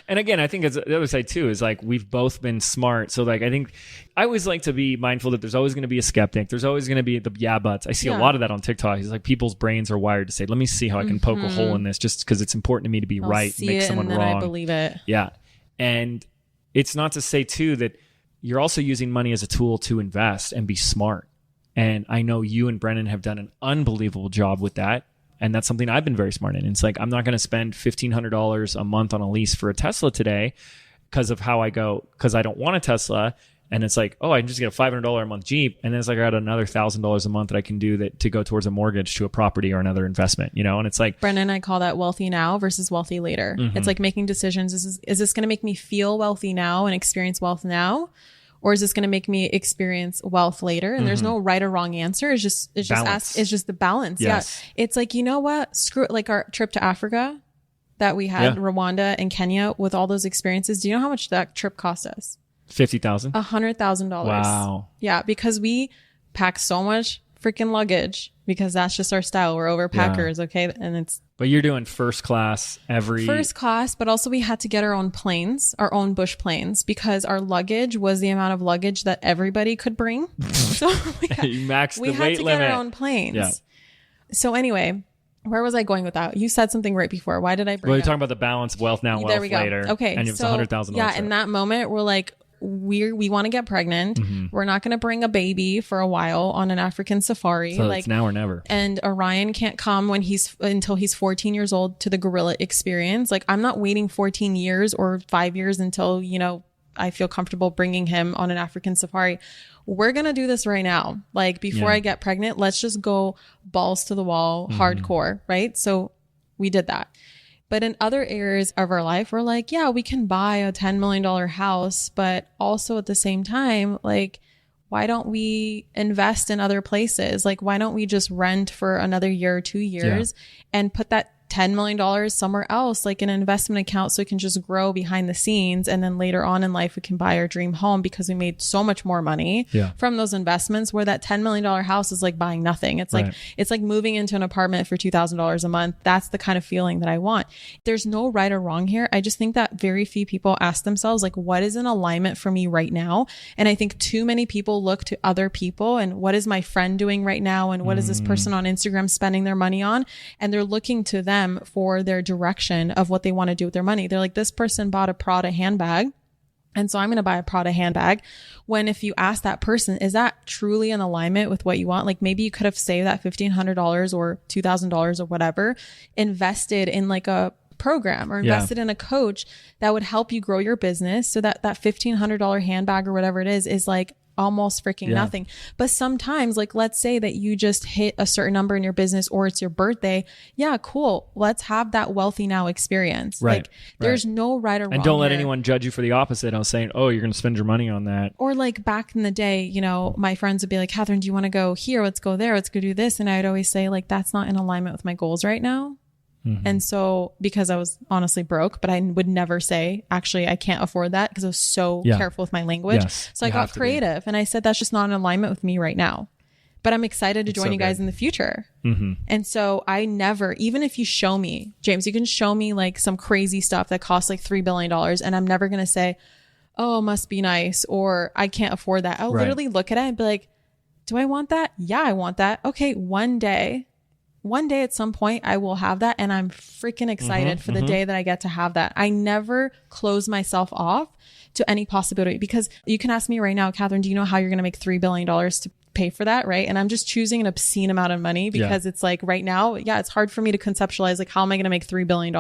Speaker 1: And again, I think as the other side too is like we've both been smart. So like I think I always like to be mindful that there's always going to be a skeptic. There's always going to be the yeah buts. I see a lot of that on TikTok. It's like people's brains are wired to say, let me see how I can poke a hole in this just because it's important to me to be right, make someone
Speaker 2: and then
Speaker 1: wrong.
Speaker 2: I believe it.
Speaker 1: Yeah. And it's not to say too that you're also using money as a tool to invest and be smart. And I know you and Brennan have done an unbelievable job with that. And that's something I've been very smart in. It's like, I'm not going to spend $1,500 a month on a lease for a Tesla today because of how I go, because I don't want a Tesla. And it's like, oh, I can just get a $500 a month Jeep. And then it's like, I got another $1,000 a month that I can do that to go towards a mortgage to a property or another investment, you know? And it's like,
Speaker 2: Brennan, I call that wealthy now versus wealthy later. It's like making decisions. Is this going to make me feel wealthy now and experience wealth now? Or is this going to make me experience wealth later? And there's no right or wrong answer. It's just the balance.
Speaker 1: Yes.
Speaker 2: Yeah. It's like, you know what? Screw it. Like our trip to Africa that we had, Rwanda and Kenya, with all those experiences. Do you know how much that trip cost us?
Speaker 1: $50,000.
Speaker 2: $100,000.
Speaker 1: Wow.
Speaker 2: Yeah. Because we pack so much freaking luggage because that's just our style. We're overpackers. Okay. And
Speaker 1: but you're doing first class,
Speaker 2: but also we had to get our own planes, our own bush planes, because our luggage was the amount of luggage that everybody could bring. So
Speaker 1: you maxed the weight limit.
Speaker 2: We had to get our own planes.
Speaker 1: Yeah.
Speaker 2: So anyway, where was I going with that? You said something right before. Why did I bring
Speaker 1: Well, you're talking about the balance of wealth now, wealth later.
Speaker 2: Okay.
Speaker 1: And it was $100,000.
Speaker 2: Yeah. In that moment, we're like, we want to get pregnant. We're not going to bring a baby for a while on an African safari.
Speaker 1: So it's now or never.
Speaker 2: And Orion can't come until he's 14 years old to the gorilla experience. Like, I'm not waiting 14 years or 5 years until, you know, I feel comfortable bringing him on an African safari. We're going to do this right now. Like, before I get pregnant, let's just go balls to the wall, hardcore. Right. So we did that. But in other areas of our life, we're like, yeah, we can buy a $10 million house, but also at the same time, like, why don't we invest in other places? Like, why don't we just rent for another year or 2 years and put that $10 million somewhere else, like an investment account, so it can just grow behind the scenes. And then later on in life, we can buy our dream home because we made so much more money from those investments, where that $10 million house is like buying nothing. It's like, it's like moving into an apartment for $2,000 a month. That's the kind of feeling that I want. There's no right or wrong here. I just think that very few people ask themselves, like, what is in alignment for me right now? And I think too many people look to other people and what is my friend doing right now? And what is this person on Instagram spending their money on? And they're looking to them for their direction of what they want to do with their money. They're like, this person bought a Prada handbag, and so I'm going to buy a Prada handbag. When if you ask that person, is that truly in alignment with what you want? Like, maybe you could have saved that $1,500 or $2,000 or whatever, invested in like a program or invested in a coach that would help you grow your business, so that that $1,500 handbag or whatever it is like almost freaking nothing. But sometimes, like, let's say that you just hit a certain number in your business, or it's your birthday. Yeah, cool. Let's have that wealthy now experience. Like, there's no right or wrong.
Speaker 1: And don't let
Speaker 2: here.
Speaker 1: anyone judge you for the opposite. I was saying, oh, you're going to spend your money on that.
Speaker 2: Or like back in the day, you know, my friends would be like, Kathrin, do you want to go here? Let's go there. Let's go do this. And I would always say, like, that's not in alignment with my goals right now. And so, because I was honestly broke, but I would never say, actually, I can't afford that, because I was so careful with my language. So I got creative and I said, that's just not in alignment with me right now, but I'm excited to join you guys in the future. And so I never, even if you show me, James, you can show me like some crazy stuff that costs like $3 billion, and I'm never going to say, oh, must be nice, or I can't afford that. I'll literally look at it and be like, do I want that? Yeah, I want that. Okay. One day at some point I will have that. And I'm freaking excited for the day that I get to have that. I never close myself off to any possibility, because you can ask me right now, Kathrin, do you know how you're going to make $3 billion to pay for that? Right. And I'm just choosing an obscene amount of money, because it's like right now, it's hard for me to conceptualize, like, how am I going to make $3 billion?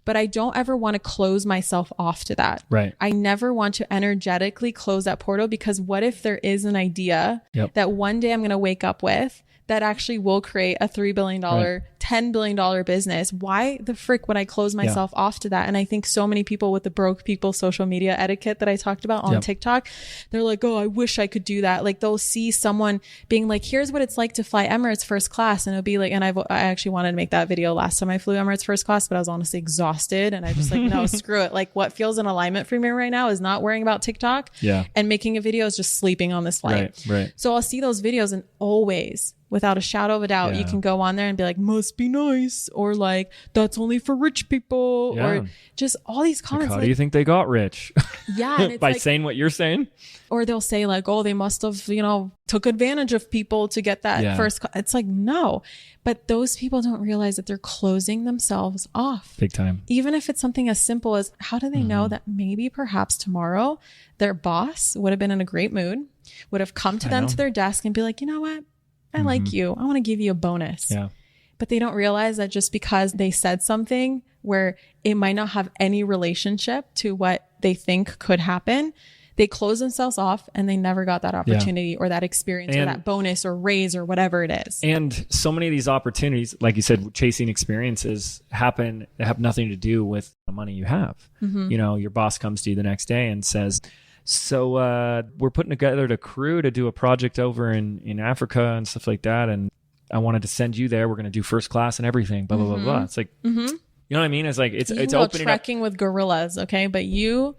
Speaker 2: But I don't ever want to close myself off to that. I never want to energetically close that portal, because what if there is an idea that one day I'm going to wake up with that actually will create a $3 billion, $10 billion business? Why the frick would I close myself off to that? And I think so many people with the broke people social media etiquette that I talked about on TikTok, they're like, oh, I wish I could do that. Like, they'll see someone being like, here's what it's like to fly Emirates first class. And it'll be like, and I actually wanted to make that video last time I flew Emirates first class, but I was honestly exhausted. And I just like, no, screw it. Like, what feels in alignment for me right now is not worrying about TikTok and making a video, is just sleeping on this flight. So I'll see those videos, and always, without a shadow of a doubt, you can go on there and be like, must be nice, or like, that's only for rich people, or just all these comments.
Speaker 1: Like, how do you think they got rich?
Speaker 2: And it's
Speaker 1: by
Speaker 2: like,
Speaker 1: saying what you're saying?
Speaker 2: Or they'll say like, oh, they must have, you know, took advantage of people to get that first. It's like, no, but those people don't realize that they're closing themselves off.
Speaker 1: Big time.
Speaker 2: Even if it's something as simple as, how do they know that maybe perhaps tomorrow their boss would have been in a great mood, would have come to them to their desk and be like, you know what? I like you. I want to give you a bonus. But they don't realize that just because they said something where it might not have any relationship to what they think could happen, they close themselves off and they never got that opportunity or that experience or that bonus or raise or whatever it is.
Speaker 1: And so many of these opportunities, like you said, chasing experiences happen that have nothing to do with the money you have. You know, your boss comes to you the next day and says, so we're putting together a crew to do a project over in Africa and stuff like that, and I wanted to send you there. We're going to do first class and everything, blah, blah, blah, blah. It's like, you know what I mean? It's like, it's opening
Speaker 2: trekking with gorillas, okay? But you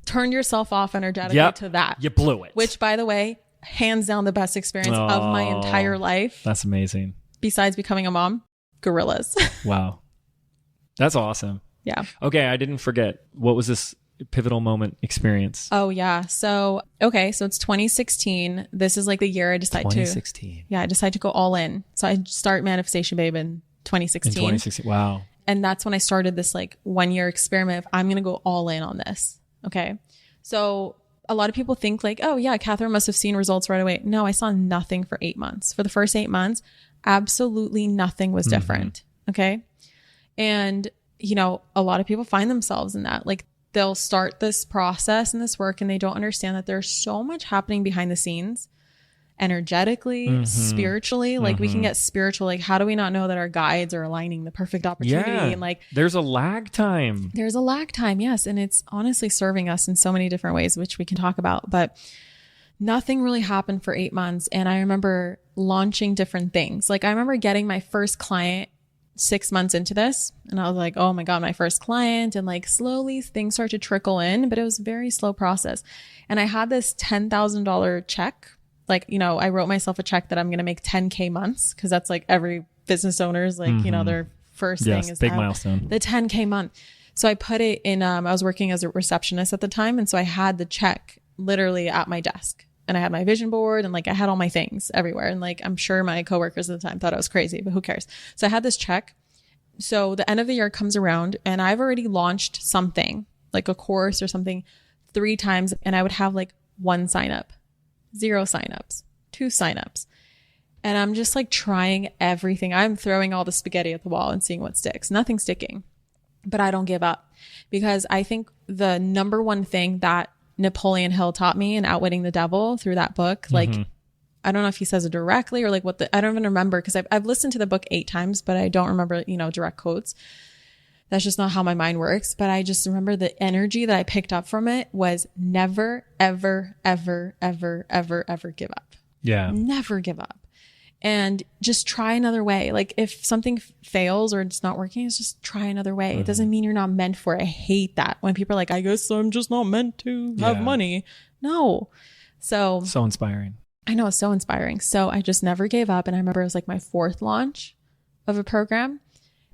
Speaker 2: turned yourself off energetically to that.
Speaker 1: You blew it.
Speaker 2: Which, by the way, hands down the best experience of my entire life.
Speaker 1: That's amazing.
Speaker 2: Besides becoming a mom, gorillas.
Speaker 1: Wow. That's awesome.
Speaker 2: Yeah.
Speaker 1: Okay, I didn't forget. What was this pivotal moment experience?
Speaker 2: Oh yeah. So, okay. So it's 2016. This is like the year I decide
Speaker 1: 2016.
Speaker 2: I decide to go all in. So I start Manifestation Babe in 2016.
Speaker 1: In 2016. Wow.
Speaker 2: And that's when I started this like 1 year experiment of, I'm going to go all in on this. Okay. So a lot of people think like, oh yeah, Kathrin must have seen results right away. No, I saw nothing for 8 months. For the first 8 months, absolutely nothing was different. Okay. And you know, a lot of people find themselves in that. Like, they'll start this process and this work and they don't understand that there's so much happening behind the scenes. energetically, spiritually. Like we can get spiritual. Like how do we not know that our guides are aligning the perfect opportunity? And like
Speaker 1: there's a lag time.
Speaker 2: There's a lag time, yes. And it's honestly serving us in so many different ways, which we can talk about. But nothing really happened for 8 months. And I remember launching different things. Like I remember getting my first client 6 months into this. And I was like, oh my God, my first client. And like slowly things start to trickle in, but it was a very slow process. And I had this $10,000 check. Like, you know, I wrote myself a check that I'm going to make 10K months. Cause that's like every business owner's like, you know, their first thing is
Speaker 1: big milestone,
Speaker 2: the 10K month. So I put it in, I was working as a receptionist at the time. And so I had the check literally at my desk. And I had my vision board and like I had all my things everywhere. And like I'm sure my coworkers at the time thought I was crazy, but who cares? So I had this check. So the end of the year comes around and I've already launched something like a course or something 3 times. And I would have like 1 sign up, 0 signups, 2 signups. And I'm just like trying everything. I'm throwing all the spaghetti at the wall and seeing what sticks. Nothing sticking, but I don't give up because I think the number one thing that Napoleon Hill taught me in Outwitting the Devil through that book. Like, I don't know if he says it directly or like I don't even remember because I've listened to the book 8 times, but I don't remember, you know, direct quotes. That's just not how my mind works. But I just remember the energy that I picked up from it was never, ever, ever, ever, ever, ever give up.
Speaker 1: Yeah.
Speaker 2: Never give up. And just try another way. Like if something fails or it's not working, it's just try another way. It doesn't mean you're not meant for it. I hate that when people are like, I guess I'm just not meant to have money. No. So
Speaker 1: inspiring.
Speaker 2: I know, it's so inspiring. So I just never gave up. And I remember it was like my 4th launch of a program.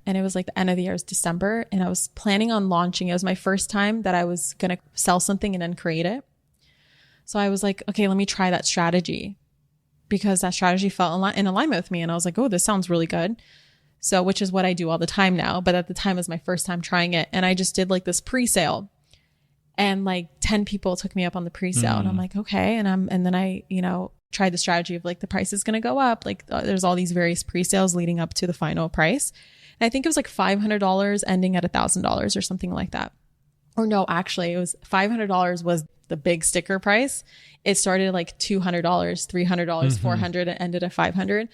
Speaker 2: And it was like the end of the year, it was December. And I was planning on launching. It was my first time that I was going to sell something and then create it. So I was like, okay, let me try that strategy. Because that strategy felt in alignment with me. And I was like, oh, this sounds really good. So, which is what I do all the time now. But at the time it was my first time trying it. And I just did like this pre-sale and like 10 people took me up on the pre-sale. And I'm like, okay. And then I, you know, tried the strategy of like, the price is going to go up. Like there's all these various pre-sales leading up to the final price. And I think it was like $500 ending at $1,000 or something like that. Or no, actually it was $500 was the big sticker price. It started like $200, $300, $400 and ended at $500.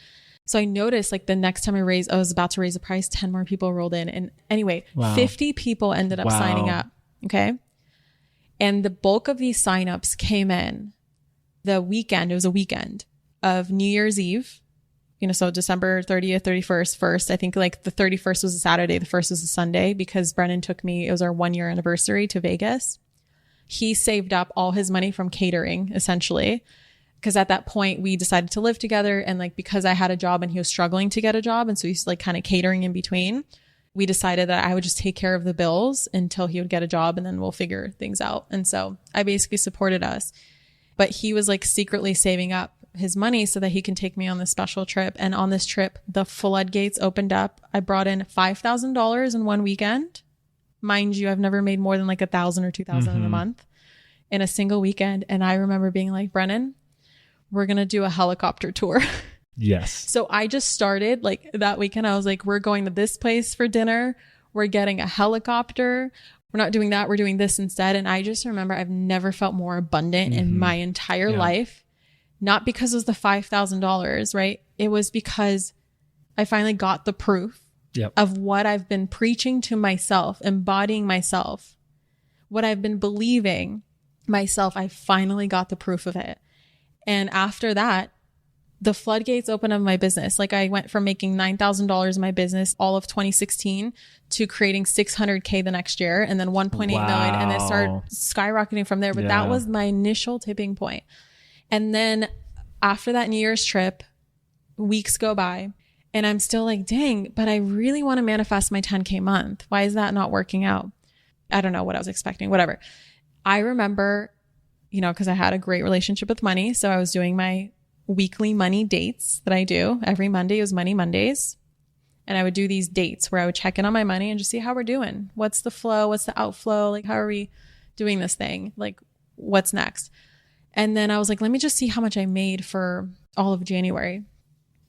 Speaker 2: So I noticed like the next time I was about to raise the price, 10 more people rolled in. And anyway, 50 people ended up signing up. Okay. And the bulk of these signups came in the weekend. It was a weekend of New Year's Eve. You know, so December 30th, 31st, 1st. I think like the 31st was a Saturday. The 1st was a Sunday because Brennan took me, it was our 1-year anniversary to Vegas. He saved up all his money from catering, essentially. Because at that point we decided to live together. And like, because I had a job and he was struggling to get a job. And so he's like kind of catering in between. We decided that I would just take care of the bills until he would get a job and then we'll figure things out. And so I basically supported us. But he was like secretly saving up his money so that he can take me on this special trip. And on this trip, the floodgates opened up. I brought in $5,000 in one weekend. Mind you, I've never made more than like $1,000 or $2,000 in a month in a single weekend. And I remember being like, Brennan, we're going to do a helicopter tour.
Speaker 1: Yes.
Speaker 2: So I just started like that weekend. I was like, we're going to this place for dinner. We're getting a helicopter. We're not doing that. We're doing this instead. And I just remember I've never felt more abundant in my entire life. Not because it was the $5,000, right? It was because I finally got the proof of what I've been preaching to myself, embodying myself, what I've been believing myself. I finally got the proof of it. And after that, the floodgates opened up my business. Like I went from making $9,000 in my business all of 2016 to creating $600K the next year and then 1.8 million. And then started skyrocketing from there. But that was my initial tipping point. And then after that New Year's trip, weeks go by and I'm still like, dang, but I really want to manifest my 10K month. Why is that not working out? I don't know what I was expecting, whatever. I remember, you know, because I had a great relationship with money. So I was doing my weekly money dates that I do every Monday. It was Money Mondays. And I would do these dates where I would check in on my money and just see how we're doing. What's the flow? What's the outflow? Like, how are we doing this thing? Like, what's next? And then I was like, let me just see how much I made for all of January.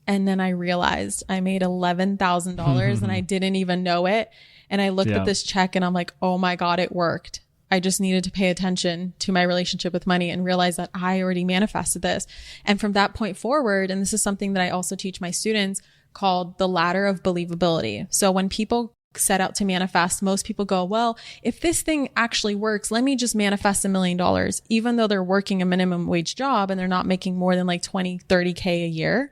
Speaker 2: And then I realized I made $11,000 and I didn't even know it. And I looked at this check and I'm like, oh my God, it worked. I just needed to pay attention to my relationship with money and realize that I already manifested this. And from that point forward, and this is something that I also teach my students, called the ladder of believability. So when people set out to manifest, most people go, well, if this thing actually works, let me just manifest $1 million, even though they're working a minimum wage job and they're not making more than like 20, 30K a year.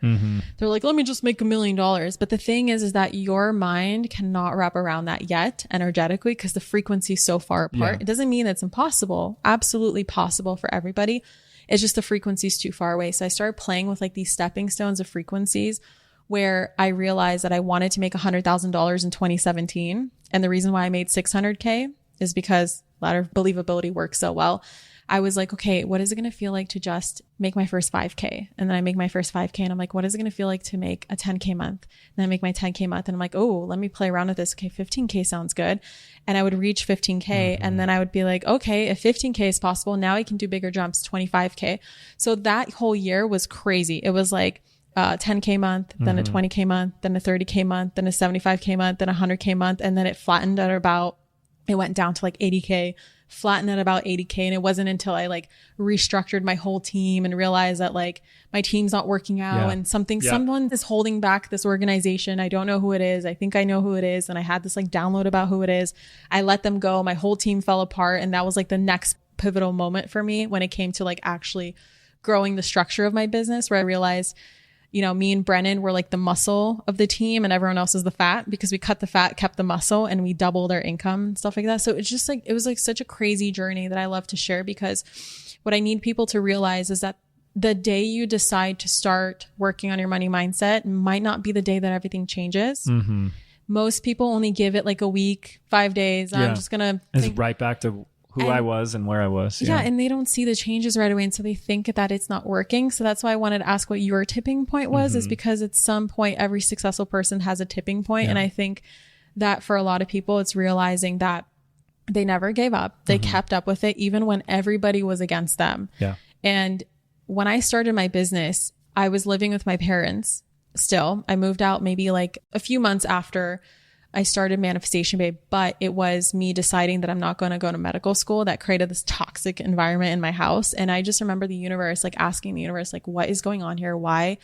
Speaker 2: They're like, let me just make $1 million. But the thing is that your mind cannot wrap around that yet energetically, because the frequency is so far apart. It doesn't mean it's impossible. Absolutely possible for everybody. It's just the frequency is too far away. So I started playing with like these stepping stones of frequencies, where I realized that I wanted to make $100,000 in 2017. And the reason why I made 600K is because ladder of believability works so well. I was like, okay, what is it going to feel like to just make my first 5K? And then I make my first 5K and I'm like, what is it going to feel like to make a 10K month? And then I make my 10K month and I'm like, oh, let me play around with this. Okay, 15K sounds good. And I would reach 15K and then I would be like, okay, if 15K is possible, now I can do bigger jumps, 25K. So that whole year was crazy. It was like 10K month, then a 20K month, then a 30K month, then a 75K month, then a 100K month. And then it flattened at about, it went down to like 80K, flattened at about 80K. And it wasn't until I like restructured my whole team and realized that like my team's not working out and someone is holding back this organization. I don't know who it is. I think I know who it is. And I had this like download about who it is. I let them go. My whole team fell apart. And that was like the next pivotal moment for me when it came to like actually growing the structure of my business, where I realized, you know, me and Brennan were like the muscle of the team and everyone else is the fat, because we cut the fat, kept the muscle, and we doubled our income and stuff like that. So it's just like, it was like such a crazy journey that I love to share, because what I need people to realize is that the day you decide to start working on your money mindset might not be the day that everything changes. Most people only give it like a week, 5 days. I'm just going to
Speaker 1: it's right back to who I was and where I was.
Speaker 2: Yeah. And they don't see the changes right away. And so they think that it's not working. So that's why I wanted to ask what your tipping point was, is because at some point, every successful person has a tipping point. And I think that for a lot of people, it's realizing that they never gave up. They kept up with it, even when everybody was against them. And when I started my business, I was living with my parents still. I moved out maybe like a few months after I started Manifestation Babe, but it was me deciding that I'm not going to go to medical school that created this toxic environment in my house. And I just remember the universe, like asking the universe, like, what is going on here? Why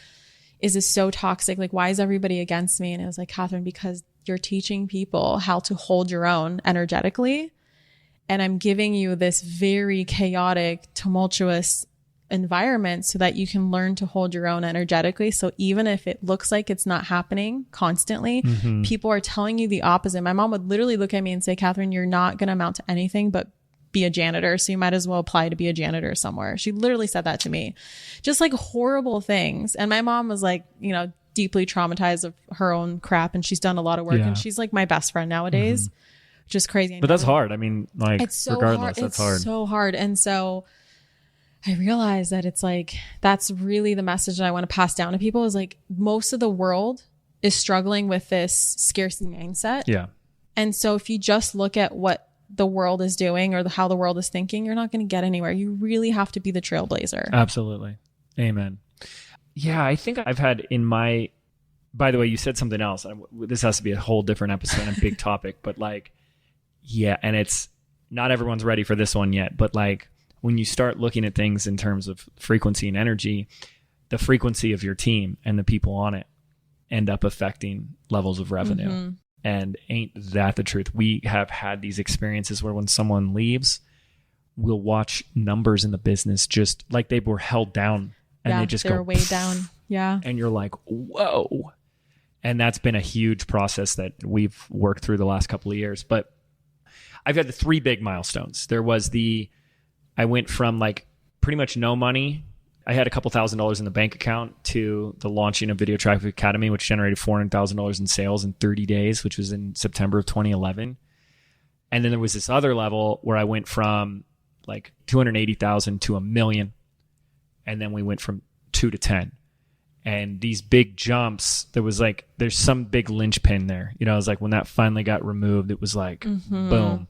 Speaker 2: is this so toxic? Like, why is everybody against me? And it was like, Kathrin, because you're teaching people how to hold your own energetically. And I'm giving you this very chaotic, tumultuous environment so that you can learn to hold your own energetically. So even if it looks like it's not happening constantly, people are telling you the opposite. My mom would literally look at me and say, Kathrin, you're not going to amount to anything but be a janitor. So you might as well apply to be a janitor somewhere. She literally said that to me. Just like horrible things. And my mom was like, you know, deeply traumatized of her own crap. And she's done a lot of work. And she's like my best friend nowadays, which is crazy.
Speaker 1: But that's hard. I mean, like, it's so regardless,
Speaker 2: hard.
Speaker 1: That's hard.
Speaker 2: It's so hard. And so I realized that it's like, that's really the message that I want to pass down to people, is like, most of the world is struggling with this scarcity mindset. And so if you just look at what the world is doing or how the world is thinking, you're not going to get anywhere. You really have to be the trailblazer.
Speaker 1: Absolutely. Amen. Yeah. I think I've had by the way, you said something else. This has to be a whole different episode and a big topic, but like, and it's not everyone's ready for this one yet, but like, when you start looking at things in terms of frequency and energy, the frequency of your team and the people on it end up affecting levels of revenue. And ain't that the truth? We have had these experiences where when someone leaves, we'll watch numbers in the business just like they were held down and they just go
Speaker 2: way down. And
Speaker 1: you're like, whoa. And that's been a huge process that we've worked through the last couple of years. But I've had the 3 big milestones. There was I went from like pretty much no money. I had a couple $1,000s in the bank account to the launching of Video Traffic Academy, which generated $400,000 in sales in 30 days, which was in September of 2011. And then there was this other level where I went from like 280,000 to $1 million. And then we went from 2 to 10. And these big jumps, there's some big linchpin there. You know, it was like when that finally got removed, it was like, boom.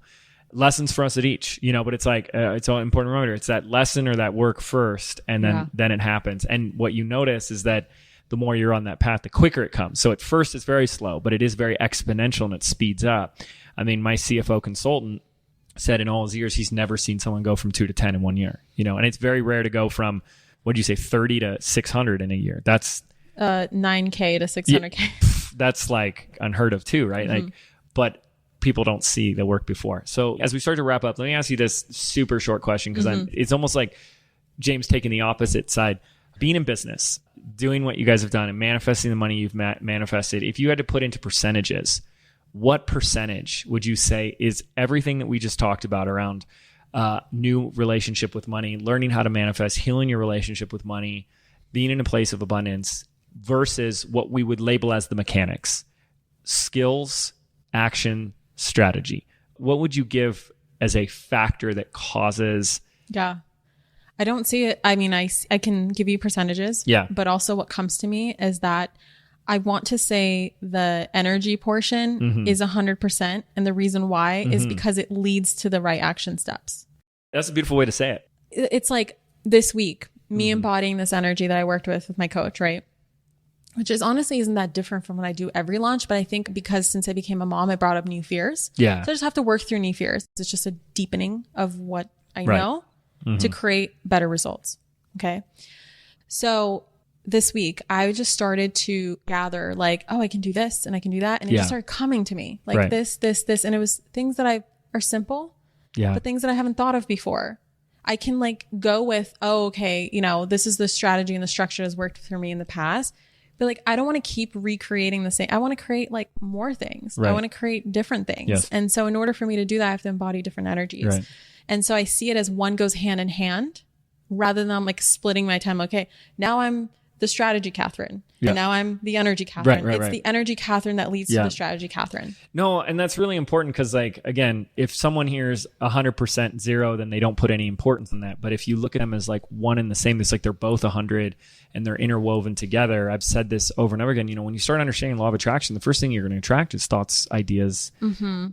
Speaker 1: Lessons for us at each, you know, but it's like, it's all important reminder. It's that lesson or that work first, and then it happens. And what you notice is that the more you're on that path, the quicker it comes. So at first it's very slow, but it is very exponential and it speeds up. I mean, my CFO consultant said in all his years, he's never seen someone go from 2 to 10 in 1 year, and it's very rare to go from, what do you say, 30 to 600 in a year. That's
Speaker 2: 9K to 600K.
Speaker 1: That's like unheard of too, right? Like, but people don't see the work before. So as we start to wrap up, let me ask you this super short question, because it's almost like James taking the opposite side. Being in business, doing what you guys have done and manifesting the money you've manifested, if you had to put into percentages, what percentage would you say is everything that we just talked about around new relationship with money, learning how to manifest, healing your relationship with money, being in a place of abundance, versus what we would label as the mechanics, skills, action, strategy? What would you give as a factor that causes?
Speaker 2: Yeah. I don't see it. I mean, I can give you percentages, but also what comes to me is that I want to say the energy portion is 100%. And the reason why is because it leads to the right action steps.
Speaker 1: That's a beautiful way to say it.
Speaker 2: It's like this week, me embodying this energy that I worked with my coach, right? Which is honestly isn't that different from what I do every launch. But I think because since I became a mom, it brought up new fears. Yeah. So I just have to work through new fears. It's just a deepening of what I know to create better results. Okay. So this week, I just started to gather like, oh, I can do this and I can do that. And it just started coming to me like this. And it was things that are simple, but things that I haven't thought of before. I can like go with, oh, okay, this is the strategy and the structure has worked for me in the past. But like, I don't want to keep recreating the same. I want to create like more things. I want to create different things. Yes. And so in order for me to do that, I have to embody different energies. Right. And so I see it as one goes hand in hand rather than I'm like splitting my time. Okay, now I'm the strategy Kathrin. And now I'm the energy Kathrin. It's the energy Kathrin that leads to the strategy Kathrin. No, and that's really important because like, again, if someone hears 100% zero, then they don't put any importance in that. But if you look at them as like one and the same, it's like they're both 100 and they're interwoven together. I've said this over and over again, when you start understanding law of attraction, the first thing you're going to attract is thoughts, ideas,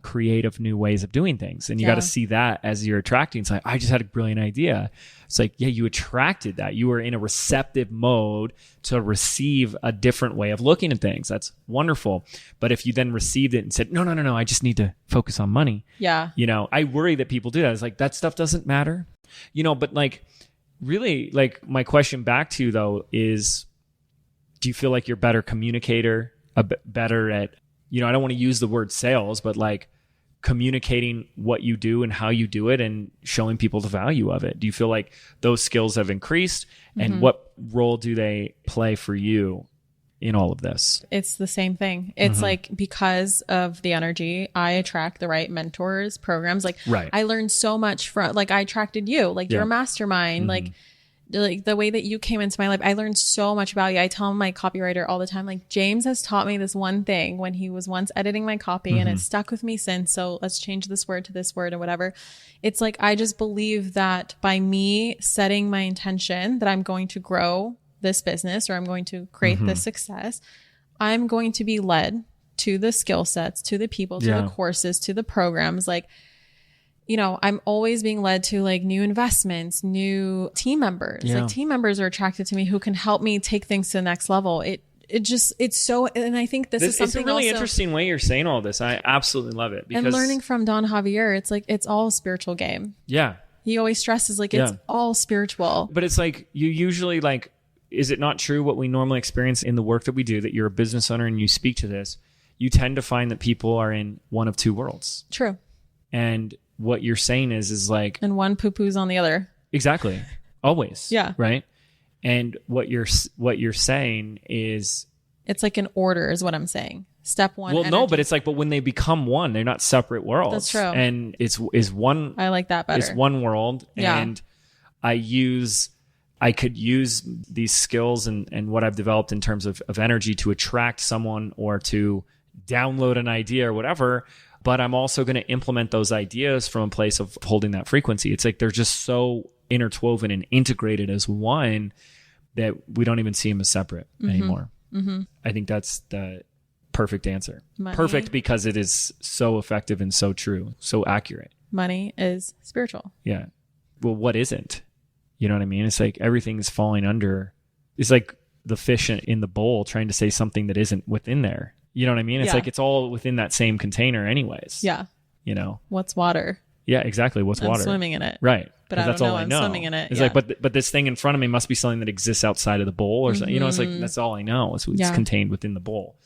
Speaker 2: creative new ways of doing things. And you got to see that as you're attracting. It's like, I just had a brilliant idea. It's like, yeah, you attracted that. You were in a receptive mode to receive a different way of looking at things. That's wonderful. But if you then received it and said, no, I just need to focus on money. Yeah. I worry that people do that. It's like, that stuff doesn't matter. But like, really, like my question back to you though is, do you feel like you're a better communicator, better at, I don't want to use the word sales, but like communicating what you do and how you do it and showing people the value of it? Do you feel like those skills have increased? And what role do they play for you in all of this? It's the same thing. It's like, because of the energy, I attract the right mentors, programs. Like I learned so much from, like I attracted you, like you're a mastermind, like the way that you came into my life. I learned so much about you. I tell my copywriter all the time, like James has taught me this one thing when he was once editing my copy and it's stuck with me since. So let's change this word to this word or whatever. It's like, I just believe that by me setting my intention that I'm going to grow this business or I'm going to create this success, I'm going to be led to the skill sets, to the people, to the courses, to the programs. Like, I'm always being led to like new investments, new team members. Like team members are attracted to me who can help me take things to the next level. It's so, and I think this is something it's a really interesting way you're saying all this. I absolutely love it. Because, and learning from Don Javier, it's like, it's all a spiritual game. Yeah. He always stresses like it's all spiritual. But it's like, you usually like, is it not true what we normally experience in the work that we do, that you're a business owner and you speak to this, you tend to find that people are in one of two worlds. True. And what you're saying is like, and one poo-poo's on the other. Exactly. Always. Yeah. Right. And what you're saying is, it's like an order is what I'm saying. Step one. Well, energy. No, but it's like, but when they become one, they're not separate worlds. That's true. And it's one. I like that better. It's one world. Yeah. And I could use these skills and what I've developed in terms of energy to attract someone or to download an idea or whatever. But I'm also going to implement those ideas from a place of holding that frequency. It's like they're just so interwoven and integrated as one that we don't even see them as separate anymore. I think that's the perfect answer. Money. Perfect because it is so effective and so true, so accurate. Money is spiritual. Yeah. Well, what isn't? You know what I mean? It's like everything's falling under. It's like the fish in the bowl trying to say something that isn't within there. You know what I mean? It's like it's all within that same container anyways. Yeah. What's water?
Speaker 1: Yeah, exactly. What's
Speaker 2: I'm
Speaker 1: water?
Speaker 2: swimming in it.
Speaker 1: Right.
Speaker 2: But I
Speaker 1: that's
Speaker 2: don't know
Speaker 1: all I
Speaker 2: I'm
Speaker 1: know.
Speaker 2: swimming in it.
Speaker 1: It's
Speaker 2: Yeah.
Speaker 1: like, but this thing in front of me must be something that exists outside of the bowl or something. You know, it's like, that's all I know. It's contained within the bowl.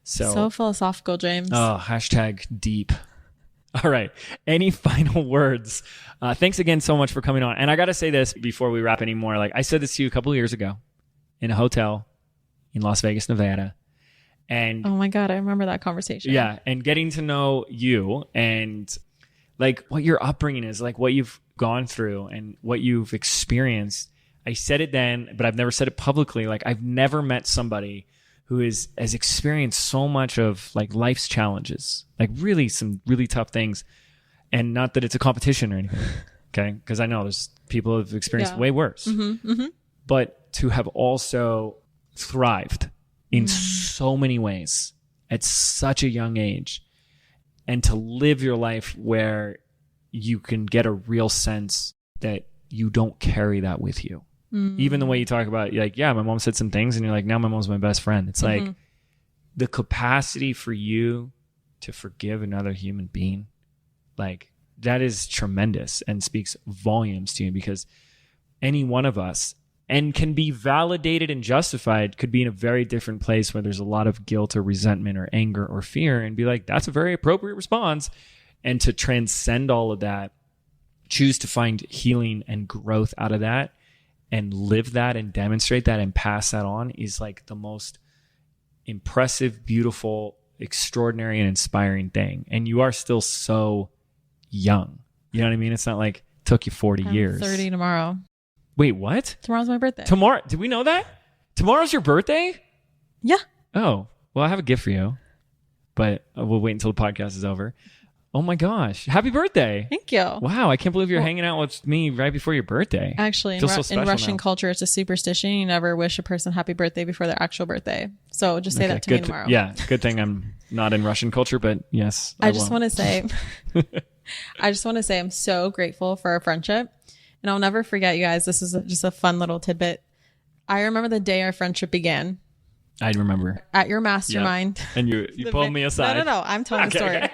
Speaker 1: So
Speaker 2: philosophical, James.
Speaker 1: Oh, hashtag deep. All right. Any final words? Thanks again so much for coming on. And I got to say this before we wrap anymore. Like I said this to you a couple of years ago in a hotel in Las Vegas, Nevada. And
Speaker 2: oh my God, I remember that conversation.
Speaker 1: Yeah. And getting to know you and like what your upbringing is, like what you've gone through and what you've experienced. I said it then, but I've never said it publicly. Like I've never met somebody who has experienced so much of like life's challenges, like really some really tough things. And not that it's a competition or anything. Okay. Because I know there's people who have experienced way worse, but to have also thrived in so many ways at such a young age and to live your life where you can get a real sense that you don't carry that with you. Even the way you talk about, like, yeah, my mom said some things and you're like, now my mom's my best friend. It's like the capacity for you to forgive another human being, like that is tremendous and speaks volumes to you, because any one of us, and can be validated and justified, could be in a very different place where there's a lot of guilt or resentment or anger or fear, and be like, that's a very appropriate response. And to transcend all of that, choose to find healing and growth out of that and live that and demonstrate that and pass that on is like the most impressive, beautiful, extraordinary, and inspiring thing. And you are still so young. You know what I mean? It's not like it took you 40 years.
Speaker 2: 30 tomorrow.
Speaker 1: Wait, what?
Speaker 2: Tomorrow's my birthday.
Speaker 1: Tomorrow? Did we know that? Tomorrow's your birthday?
Speaker 2: Yeah.
Speaker 1: Oh, well, I have a gift for you, but we'll wait until the podcast is over. Oh my gosh. Happy birthday.
Speaker 2: Thank you.
Speaker 1: Wow. I can't believe you're hanging out with me right before your birthday.
Speaker 2: Actually, in Russian culture, it's a superstition. You never wish a person happy birthday before their actual birthday. So just say that to me tomorrow.
Speaker 1: Yeah. Good thing I'm not in Russian culture, but yes.
Speaker 2: I just want to say, I'm so grateful for our friendship. And I'll never forget, you guys, this is just a fun little tidbit. I remember the day our friendship began.
Speaker 1: I remember.
Speaker 2: At your mastermind.
Speaker 1: Yep. And you pulled me aside.
Speaker 2: No. I'm telling the story. Okay.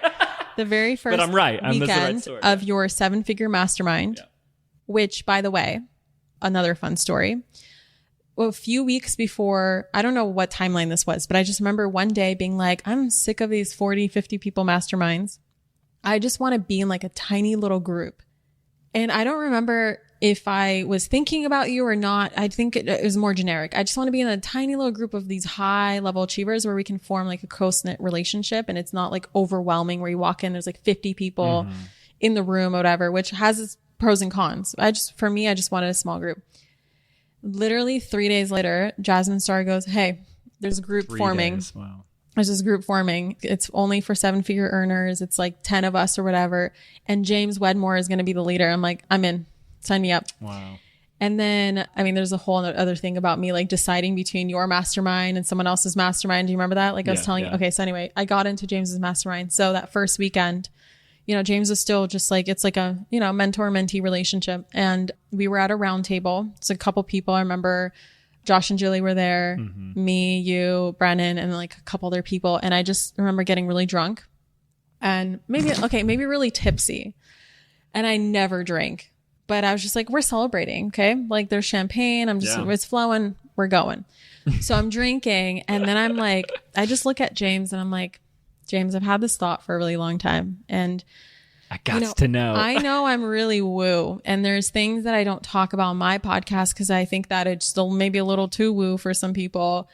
Speaker 2: The very first
Speaker 1: but I'm right.
Speaker 2: weekend of your 7-figure mastermind, which, by the way, another fun story. Well, a few weeks before, I don't know what timeline this was, but I just remember one day being like, I'm sick of these 40, 50 people masterminds. I just want to be in like a tiny little group. And I don't remember if I was thinking about you or not. I think it was more generic. I just want to be in a tiny little group of these high level achievers where we can form like a close-knit relationship. And it's not like overwhelming where you walk in, there's like 50 people in the room or whatever, which has its pros and cons. For me, I just wanted a small group. Literally 3 days later, Jasmine Star goes, hey, there's a group forming.
Speaker 1: Days. Wow.
Speaker 2: There's this group forming. It's only for 7-figure earners. It's like 10 of us or whatever. And James Wedmore is going to be the leader. I'm like, I'm in. Sign me up.
Speaker 1: Wow.
Speaker 2: And then, I mean, there's a whole other thing about me, like deciding between your mastermind and someone else's mastermind. Do you remember that? Like I was telling you. Okay. So anyway, I got into James's mastermind. So that first weekend, you know, James was still just like, it's like a, you know, mentor-mentee relationship. And we were at a round table. It's a couple people. I remember Josh and Julie were there, me, you, Brennan, and like a couple other people. And I just remember getting really drunk and maybe really tipsy. And I never drink, but I was just like, we're celebrating. Okay. Like there's champagne. It's flowing. We're going. So I'm drinking. And then I'm like, I just look at James and I'm like, James, I've had this thought for a really long time. And
Speaker 1: I got to know.
Speaker 2: I know I'm really woo. And there's things that I don't talk about on my podcast because I think that it's still maybe a little too woo for some people.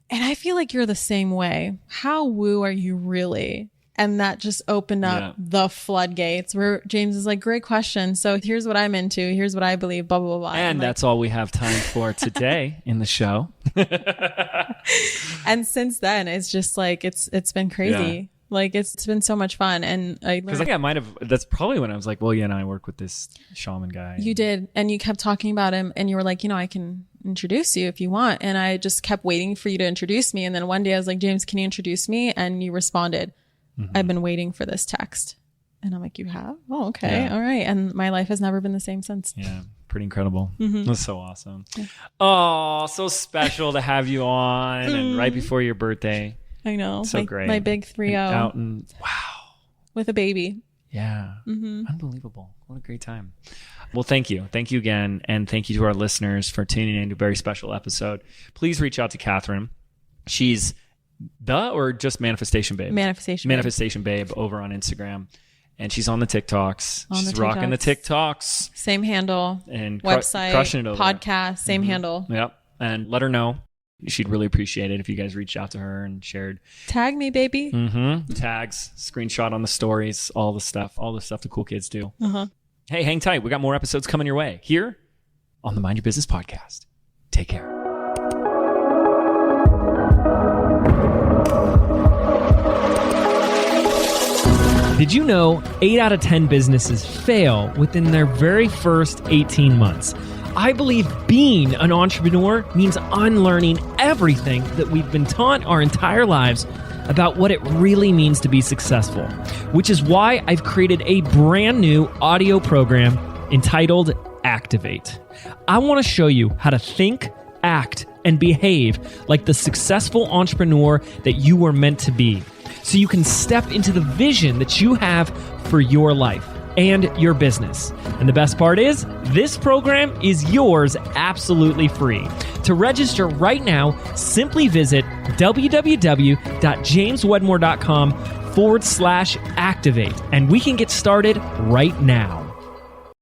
Speaker 2: And I feel like you're the same way. How woo are you really? And that just opened up the floodgates where James is like, great question. So here's what I'm into. Here's what I believe, blah, blah, blah.
Speaker 1: And that's all we have time for today in the show.
Speaker 2: And since then, it's just like, it's been crazy. Yeah. Like it's been so much fun. And
Speaker 1: because I think I might have, that's probably when I was like, well, yeah, and I work with this shaman guy.
Speaker 2: You did. And you kept talking about him and you were like, you know, I can introduce you if you want. And I just kept waiting for you to introduce me. And then one day I was like, James, can you introduce me? And you responded, I've been waiting for this text. And I'm like, you have? Oh, okay. Yeah. All right. And my life has never been the same since.
Speaker 1: Yeah. Pretty incredible. That's so awesome. Yeah. Oh, so special to have you on and right before your birthday.
Speaker 2: I know.
Speaker 1: So great.
Speaker 2: My big 3-0.
Speaker 1: Out and wow.
Speaker 2: With a baby.
Speaker 1: Yeah. Unbelievable. What a great time. Well, thank you. Thank you again. And thank you to our listeners for tuning in to a very special episode. Please reach out to Kathrin. She's or just Manifestation Babe? Manifestation Babe over on Instagram. And she's on the TikToks. She's rocking the TikToks.
Speaker 2: Same handle.
Speaker 1: And
Speaker 2: website,
Speaker 1: crushing it over
Speaker 2: podcast, same handle.
Speaker 1: Yep. And let her know. She'd really appreciate it if you guys reached out to her and shared.
Speaker 2: Tag me, baby.
Speaker 1: Tags, screenshot on the stories, all the stuff the cool kids do. Hey, hang tight. We got more episodes coming your way here on the Mind Your Business podcast. Take care.
Speaker 3: Did you know 8 out of 10 businesses fail within their very first 18 months? I believe being an entrepreneur means unlearning everything that we've been taught our entire lives about what it really means to be successful, which is why I've created a brand new audio program entitled Activate. I want to show you how to think, act, and behave like the successful entrepreneur that you were meant to be, so you can step into the vision that you have for your life and your business. And the best part is, this program is yours absolutely free. To register right now, simply visit www.jameswedmore.com/activate, and we can get started right now.